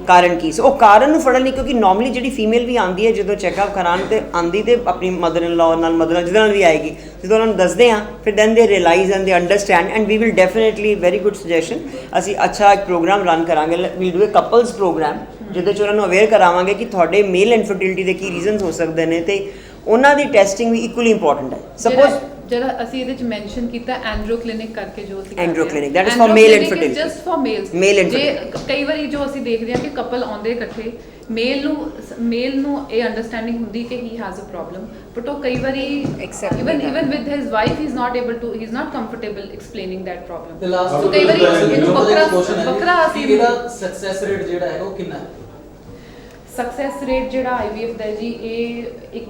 ਕਾਰਨ ਕੀ ਸੀ। ਉਹ ਕਾਰਨ ਨੂੰ ਫੜਨ ਲਈ, ਕਿਉਂਕਿ ਨਾਰਮਲੀ ਜਿਹੜੀ ਫੀਮੇਲ ਵੀ ਆਉਂਦੀ ਹੈ ਜਦੋਂ ਚੈੱਕਅਪ ਕਰਾਉਣ ਤੇ ਆਉਂਦੀ ਤੇ ਆਪਣੀ ਮਦਰ ਇਨ ਲਾਅ ਨਾਲ, ਮਦਰ ਜਿਹਦੇ ਨਾਲ ਵੀ ਆਏਗੀ, ਜਦੋਂ ਉਹਨਾਂ ਨੂੰ ਦੱਸਦੇ ਹਾਂ ਫਿਰ then they realise and they understand and we will definitely, very good suggestion, ਅਸੀਂ ਅੱਛਾ ਇੱਕ ਪ੍ਰੋਗਰਾਮ ਰਨ ਕਰਾਂਗੇ, we'll do a couples programme ਜਿਹਦੇ 'ਚ ਉਹਨਾਂ ਨੂੰ ਅਵੇਅਰ ਕਰਾਵਾਂਗੇ ਕਿ ਤੁਹਾਡੇ ਮੇਲ ਇਨਫਰਟਿਲਿਟੀ ਦੇ ਕੀ ਰੀਜ਼ਨਸ ਹੋ ਸਕਦੇ ਨੇ ਤੇ ਉਹਨਾਂ ਦੀ ਟੈਸਟਿੰਗ ਵੀ ਇਕੁਅਲੀ ਇੰਪੋਰਟੈਂਟ ਹੈ। ਸਪੋਜ਼ ਜਿਹੜਾ ਅਸੀਂ ਇਹਦੇ ਚ ਮੈਂਸ਼ਨ ਕੀਤਾ ਐਂਡਰੋ ਕਲੀਨਿਕ ਕਰਕੇ, ਜੋ ਅਸੀਂ Andro clinic, that is for male infertility. Just for mails. Male ਜੇ infertility. ਕਈ ਵਾਰੀ ਜੋ ਅਸੀਂ ਦੇਖਦੇ ਹਾਂ ਕਿ ਕਪਲ ਆਉਂਦੇ ਇਕੱਠੇ, ਮੇਲ ਨੂੰ ਇਹ ਅੰਡਰਸਟੈਂਡਿੰਗ ਹੁੰਦੀ ਕਿ he has a problem, but ਉਹ ਕਈ ਵਾਰੀ even with his wife he is not able to, he is not comfortable explaining that ਤੇ ਪ੍ਰੋਬਲਮ। ਲਾਸਟ ਸੋ ਕਈ ਵਾਰੀ ਇਹਨੂੰ ਵੱਖਰਾ ਅਸੀਂ ਇਹਦਾ ਸਕਸੈਸ ਰੇਟ ਜਿਹੜਾ ਹੈ ਉਹ ਕਿੰਨਾ ਹੈ? ਸਕਸੈਸ ਰੇਟ ਜਿਹੜਾ IVF ਦਾ ਹੈ ਜੀ, ਇਹ ਇੱਕ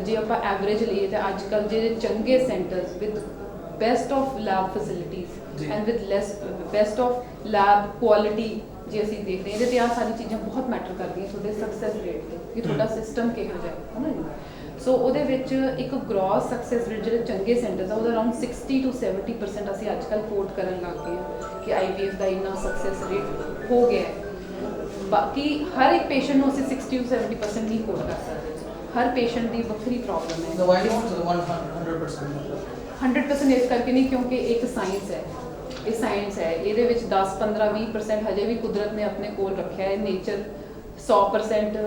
ਜੇ ਆਪਾਂ ਐਵਰੇਜ ਲਈਏ ਤਾਂ ਅੱਜ ਕੱਲ੍ਹ ਜਿਹੜੇ ਚੰਗੇ centres with best of lab facilities and with best of lab quality, ਜੇ ਅਸੀਂ ਦੇਖਦੇ ਹਾਂ ਇਹਦੇ ਤੇ ਆ ਸਾਰੀ ਚੀਜ਼ਾਂ ਬਹੁਤ ਮੈਟਰ ਕਰਦੀਆਂ ਤੁਹਾਡੇ ਸਕਸੈਸ ਰੇਟ ਤੇ, ਕਿ ਤੁਹਾਡਾ ਸਿਸਟਮ ਕਿਹੋ ਜਿਹਾ ਹੈ ਨਾ ਜੀ। ਸੋ ਉਹਦੇ ਵਿੱਚ ਇੱਕ ਗ੍ਰੋਸ ਸਕਸੈਸ ਰੇਟ ਜਿਹੜੇ ਚੰਗੇ ਸੈਂਟਰਸ ਆ ਉਹਦਾ ਅਰਾਊਂਡ 60 to 70% ਅਸੀਂ ਅੱਜ ਕੱਲ੍ਹ ਕੋਟ ਕਰਨ ਲੱਗ ਗਏ ਹਾਂ ਕਿ IVF ਦਾ ਇੰਨਾ ਸਕਸੈਸ ਰੇਟ ਹੋ ਗਿਆ ਹੈ। ਬਾਕੀ ਹਰ ਇੱਕ ਪੇਸ਼ੈਂਟ ਨੂੰ ਅਸੀਂ 60 to 70% ਨਹੀਂ ਕੋਟ ਕਰ ਸਕਦੇ, ਹਰ ਪੇਸ਼ੈਂਟ ਦੀ ਵੱਖਰੀ ਪ੍ਰੋਬਲਮ ਹੈ। The why not 100%? 100% ਇਸ ਕਰਕੇ ਨਹੀਂ ਕਿਉਂਕਿ ਇੱਕ ਸਾਇੰਸ ਹੈ, ਇਹ ਸਾਇੰਸ ਹੈ, ਇਹਦੇ ਵਿੱਚ 10, 15, 20% ਹਜੇ ਵੀ ਕੁਦਰਤ ਨੇ ਆਪਣੇ ਕੋਲ ਰੱਖਿਆ ਹੈ। ਨੇਚਰ 100%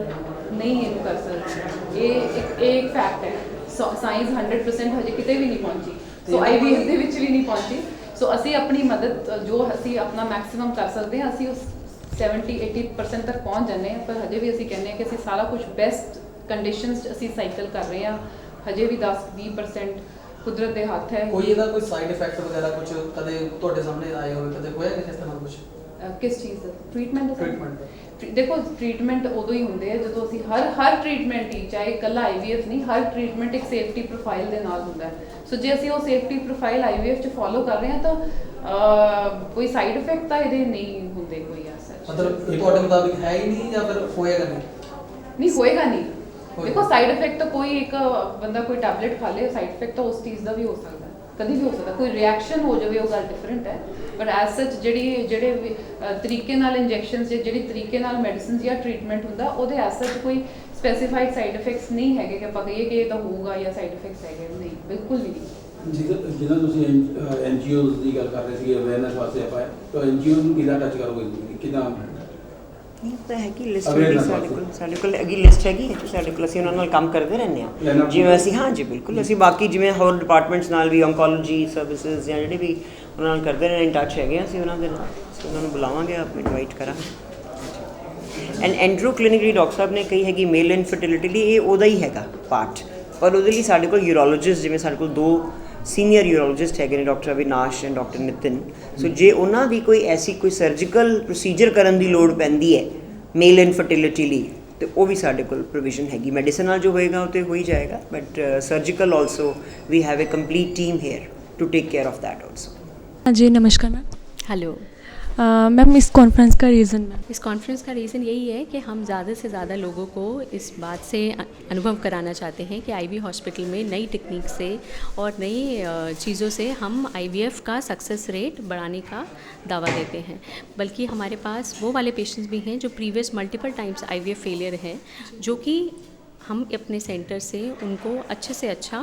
ਨਹੀਂ ਇਹਨੂੰ ਕਰ ਸਕਦੀ, ਇਹ ਇੱਕ ਫੈਕਟ ਹੈ। ਸਾਇੰਸ 100% ਹਜੇ ਕਿਤੇ ਵੀ ਨਹੀਂ ਪਹੁੰਚੀ, ਸੋ IVF ਦੇ ਵਿੱਚ ਵੀ ਨਹੀਂ ਪਹੁੰਚੀ। ਸੋ ਅਸੀਂ ਆਪਣੀ ਮਦਦ ਜੋ ਅਸੀਂ ਆਪਣਾ ਮੈਕਸਿਮਮ ਕਰ ਸਕਦੇ ਹਾਂ, ਅਸੀਂ ਉਸ 70-80% ਤੱਕ ਪਹੁੰਚ ਜਾਂਦੇ ਹਾਂ, ਪਰ ਹਜੇ ਵੀ ਅਸੀਂ ਕਹਿੰਦੇ ਹਾਂ ਕਿ ਅਸੀਂ ਸਾਰਾ ਕੁਝ ਬੈਸਟ ਕੰਡੀਸ਼ਨਸ 'ਚ ਅਸੀਂ ਸਾਈਕਲ ਕਰ ਰਹੇ ਹਾਂ। ਹਜੇ ਵੀ 10-20% ਕੁਦਰਤ ਦੇ ਹੱਥ ਹੈ। ਕੋਈ ਇਹਦਾ ਕੋਈ ਸਾਈਡ ਇਫੈਕਟ ਵਗੈਰਾ ਕੁਝ ਕਦੇ ਤੁਹਾਡੇ ਸਾਹਮਣੇ ਆਏ ਹੋਵੇ, ਕਦੇ ਹੋਇਆ ਕਿਸੇ ਤਰ੍ਹਾਂ ਕੁਝ? किस चीज़ ਦਾ ਟ੍ਰੀਟਮੈਂਟ ਦਾ ट्रीटमेंट ਦੇਖੋ ਟ੍ਰੀਟਮੈਂਟ ਉਦੋਂ ਹੀ ਹੁੰਦੇ ਆ ਜਦੋਂ ਅਸੀਂ ਹਰ ਟ੍ਰੀਟਮੈਂਟ ਹੀ, ਚਾਹੇ ਇਕੱਲਾ IVF ਨਹੀਂ, ਹਰ ਟ੍ਰੀਟਮੈਂਟ ਇੱਕ ਸੇਫਟੀ ਪ੍ਰੋਫਾਈਲ ਦੇ ਨਾਲ ਹੁੰਦਾ ਹੈ। ਸੋ ਜੇ ਅਸੀਂ ਉਹ ਸੇਫਟੀ ਪ੍ਰੋਫਾਈਲ IVF 'ਚ ਫੋਲੋ ਕਰ ਰਹੇ ਹਾਂ ਤਾਂ ਕੋਈ ਸਾਈਡ ਇਫੈਕਟ ਤਾਂ ਇਹਦੇ ਨਹੀਂ ਹੁੰਦੇ ਕੋਈ ਐਸਾ। मतलब ਤੁਹਾਡੇ ਮੁਤਾबिक है ही नहीं या फिर होएगा नहीं? ਨਹੀਂ ਹੋਏਗਾ ਨਹੀਂ। ਦੇਖੋ ਸਾਈਡ ਇਫੈਕਟ ਤਾਂ ਕੋਈ ਇੱਕ ਬੰਦਾ ਕੋਈ ਟੈਬਲੇਟ ਖਾ ਲੇ, ਸਾਈਡ ਇਫੈਕਟ ਤਾਂ ਉਸ ਚੀਜ਼ ਦਾ ਵੀ ਹੋ ਸਕਦਾ, ਕਦੀ ਵੀ ਹੋ ਸਕਦਾ, ਕੋਈ ਰਿਐਕਸ਼ਨ ਹੋ ਜਾਵੇ ਉਹ ਗੱਲ ਡਿਫਰੈਂਟ ਹੈ। ਬਟ ਐਜ਼ ਸੱਚ ਜਿਹੜੇ ਤਰੀਕੇ ਨਾਲ ਇੰਜੈਕਸ਼ਨਸ ਜਾਂ ਜਿਹੜੀ ਤਰੀਕੇ ਨਾਲ ਮੈਡੀਸਿਨਸ ਜਾਂ ਟ੍ਰੀਟਮੈਂਟ ਹੁੰਦਾ ਉਹਦੇ ਐਜ਼ ਸੱਚ ਕੋਈ ਸਪੈਸੀਫਾਈਡ ਸਾਈਡ ਇਫੈਕਟਸ ਨਹੀਂ ਹੈਗੇ ਕਿ ਆਪਾਂ ਕਹੀਏ ਕਿ ਇਹ ਤਾਂ ਹੋਊਗਾ ਜਾਂ ਸਾਈਡ ਇਫੈਕਟਸ ਹੈਗੇ, ਨਹੀਂ, ਬਿਲਕੁਲ ਵੀ ਨਹੀਂ। ਜਿੱਦਾਂ ਤੁਸੀਂ NGOs ਦੀ ਗੱਲ ਕਰ ਰਹੇ ਸੀ ਅਵੇਅਰਨੈਸ ਵਾਸਤੇ ਆਪਾਂ, ਤਾਂ NGOs ਨੂੰ ਕਿੱਦਾਂ ਟੱਚ ਕਰੋਗੇ, ਕਿੱਦਾਂ? ਤਾਂ ਹੈਗੀ ਲਿਸਟ ਹੈਗੀ ਸਾਡੇ ਕੋਲ ਹੈਗੀ ਲਿਸਟ ਹੈਗੀ ਸਾਡੇ ਕੋਲ, ਅਸੀਂ ਉਹਨਾਂ ਨਾਲ ਕੰਮ ਕਰਦੇ ਰਹਿੰਦੇ ਹਾਂ। ਜਿਵੇਂ ਅਸੀਂ, ਹਾਂ ਜੀ ਬਿਲਕੁਲ, ਅਸੀਂ ਬਾਕੀ ਜਿਵੇਂ ਹੋਰ ਡਿਪਾਰਟਮੈਂਟਸ ਨਾਲ ਵੀ, ਓਨਕੋਲੋਜੀ ਸਰਵਿਸਿਜ਼ ਜਾਂ ਜਿਹੜੇ ਵੀ ਉਹਨਾਂ ਨਾਲ ਕਰਦੇ ਰਹਿੰਦੇ, ਇਨ ਟੱਚ ਹੈਗੇ ਅਸੀਂ ਉਹਨਾਂ ਦੇ ਨਾਲ, ਅਸੀਂ ਉਹਨਾਂ ਨੂੰ ਬੁਲਾਵਾਂਗੇ, ਆਪ ਇਨਵਾਈਟ ਕਰਾਂਗੇ। ਐਂਡ ਐਂਡਰੂ ਕਲੀਨਿਕ ਜਿਹੜੀ ਡਾਕਟਰ ਸਾਹਿਬ ਨੇ ਕਹੀ ਹੈਗੀ ਮੇਲ ਇਨਫਰਟੀਲਿਟੀ ਲਈ, ਇਹ ਉਹਦਾ ਹੀ ਹੈਗਾ ਪਾਰਟ, ਪਰ ਉਹਦੇ ਲਈ ਸਾਡੇ ਕੋਲ ਯੂਰੋਲੋਜਿਸਟ, ਜਿਵੇਂ ਸਾਡੇ ਕੋਲ 2 ਸੀਨੀਅਰ ਯੂਰੋਲੋਜਿਸਟ ਹੈਗੇ ਨੇ, doctor Avinash and doctor Nitin. So ਜੇ ਉਹਨਾਂ ਦੀ ਕੋਈ ਐਸੀ ਕੋਈ ਸਰਜੀਕਲ ਪ੍ਰੋਸੀਜਰ ਕਰਨ ਦੀ ਲੋੜ ਪੈਂਦੀ ਹੈ ਮੇਲ ਇਨਫਰਟੀਲਿਟੀ ਲਈ, ਤੇ ਉਹ ਵੀ ਸਾਡੇ ਕੋਲ ਪ੍ਰੋਵੀਜ਼ਨ ਹੈਗੀ। ਮੈਡੀਸਨਲ ਜੋ ਹੋਏਗਾ ਉਹ ਤੇ ਹੋ ਹੀ ਜਾਏਗਾ, but surgical also we have a complete team here to take care of that also. हाँ जी, नमस्कार मैम। हेलो मैम, इस कॉन्फ्रेंस का रीज़न मैम? इस कॉन्फ्रेंस का रीज़न यही है कि हम ज़्यादा से ज़्यादा लोगों को इस बात से अनुभव कराना चाहते हैं कि आईवी हॉस्पिटल में नई टेक्निक से और नई चीज़ों से हम IVF का सक्सेस रेट बढ़ाने का दावा देते हैं। बल्कि हमारे पास वो वाले पेशेंट्स भी हैं जो previous multiple times IVF failure है, जो कि हम अपने सेंटर से उनको अच्छे से अच्छा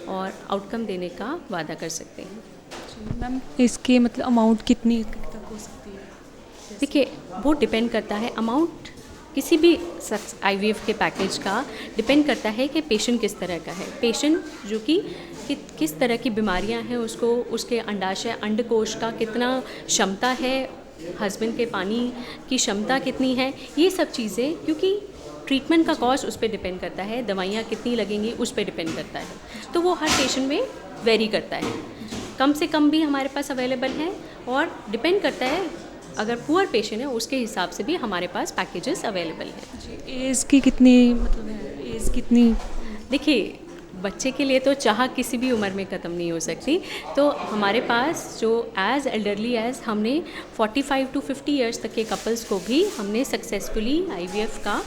और आउटकम देने का वादा कर सकते हैं। मैम, इसकी मतलब अमाउंट कितनी तक हो सकती है? देखिए, वो डिपेंड करता है, अमाउंट किसी भी IVF के पैकेज का डिपेंड करता है कि पेशेंट किस तरह का है। पेशेंट जो कि किस तरह की बीमारियां हैं, उसको उसके अंडाशय अंडकोश का कितना क्षमता है, हस्बैंड के पानी की क्षमता कितनी है, ये सब चीज़ें, क्योंकि ट्रीटमेंट का कॉस्ट उस पर डिपेंड करता है, दवाइयाँ कितनी लगेंगी उस पर डिपेंड करता है, तो वो हर पेशेंट में वेरी करता है। कम से कम भी हमारे पास अवेलेबल है और डिपेंड करता है, अगर पुअर पेशेंट है उसके हिसाब से भी हमारे पास पैकेजेस अवेलेबल हैं। एज की कितनी मतलब है, एज कितनी? देखिए, बच्चे के लिए तो चाह किसी भी उम्र में ख़त्म नहीं हो सकती, तो हमारे पास जो एज़ एल्डरली एज़ हमने 45 to 50 ईयर्स तक के कपल्स को भी हमने सक्सेसफुली IVF का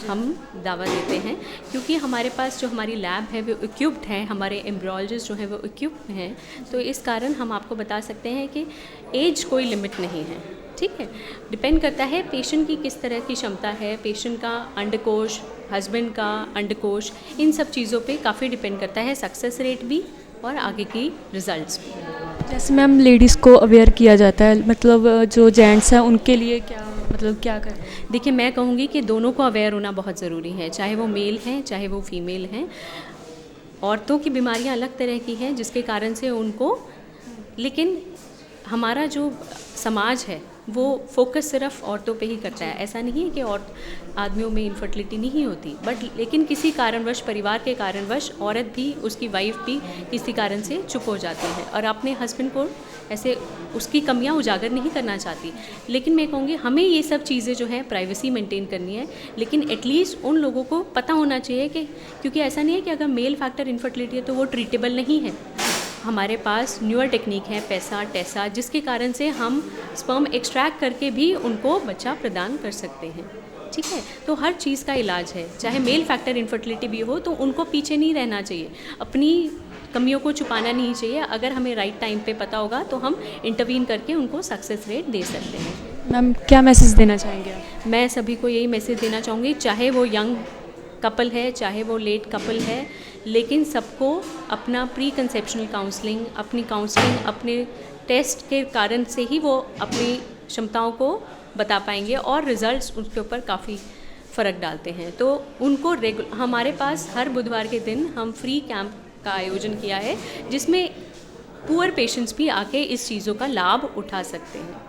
हम दावा देते हैं, क्योंकि हमारे पास जो हमारी लैब है वो इक्विप्ड है, हमारे एम्ब्रियोलॉजिस्ट जो है वो इक्विप्ड हैं, तो इस कारण हम आपको बता सकते हैं कि एज कोई लिमिट नहीं है। ठीक है, डिपेंड करता है पेशेंट की किस तरह की क्षमता है, पेशेंट का अंडकोश, हस्बैंड का अंडकोश, इन सब चीज़ों पे काफ़ी डिपेंड करता है सक्सेस रेट भी और आगे की रिजल्ट्स भी। जैसे मैम लेडीज़ को अवेयर किया जाता है, मतलब जो जेंट्स हैं उनके लिए क्या मतलब क्या करें? देखिए, मैं कहूँगी कि दोनों को अवेयर होना बहुत ज़रूरी है, चाहे वो मेल हैं चाहे वो फीमेल हैं। औरतों की बीमारियाँ अलग तरह की हैं जिसके कारण से उनको, लेकिन हमारा जो समाज है वो फोकस सिर्फ औरतों पे ही करता है। ऐसा नहीं है कि और आदमियों में इनफर्टिलिटी नहीं होती, बट लेकिन किसी कारणवश, परिवार के कारणवश औरत भी, उसकी वाइफ भी किसी कारण से चुप हो जाती है और अपने हस्बैंड को ऐसे उसकी कमियां उजागर नहीं करना चाहती। लेकिन मैं कहूँगी हमें ये सब चीज़ें जो है प्राइवेसी मेंटेन करनी है, लेकिन एटलीस्ट उन लोगों को पता होना चाहिए कि, क्योंकि ऐसा नहीं है कि अगर मेल फैक्टर इनफर्टिलिटी है तो वो ट्रीटेबल नहीं है। हमारे पास न्यूअर टेक्निक है पैसा टेसा, जिसके कारण से हम स्पर्म एक्सट्रैक्ट करके भी उनको बच्चा प्रदान कर सकते हैं। ठीक है, तो हर चीज़ का इलाज है, चाहे मेल फैक्टर इनफर्टिलिटी भी हो तो उनको पीछे नहीं रहना चाहिए, अपनी कमियों को छुपाना नहीं चाहिए। अगर हमें राइट टाइम पे पता होगा तो हम इंटरवीन करके उनको सक्सेस रेट दे सकते हैं। मैम, क्या मैसेज देना चाहेंगे आप? मैं सभी को यही मैसेज देना चाहूँगी, चाहे वो यंग कपल है चाहे वो लेट कपल है, लेकिन सबको अपना प्री कंसेप्शनल काउंसलिंग, अपनी काउंसलिंग, अपने टेस्ट के कारण से ही वो अपनी क्षमताओं को बता पाएंगे और रिजल्ट्स उसके ऊपर काफ़ी फ़र्क डालते हैं। तो उनको हमारे पास हर बुधवार के दिन हम फ्री कैंप का आयोजन किया है, जिसमें पुअर पेशेंट्स भी आके इस चीज़ों का लाभ उठा सकते हैं।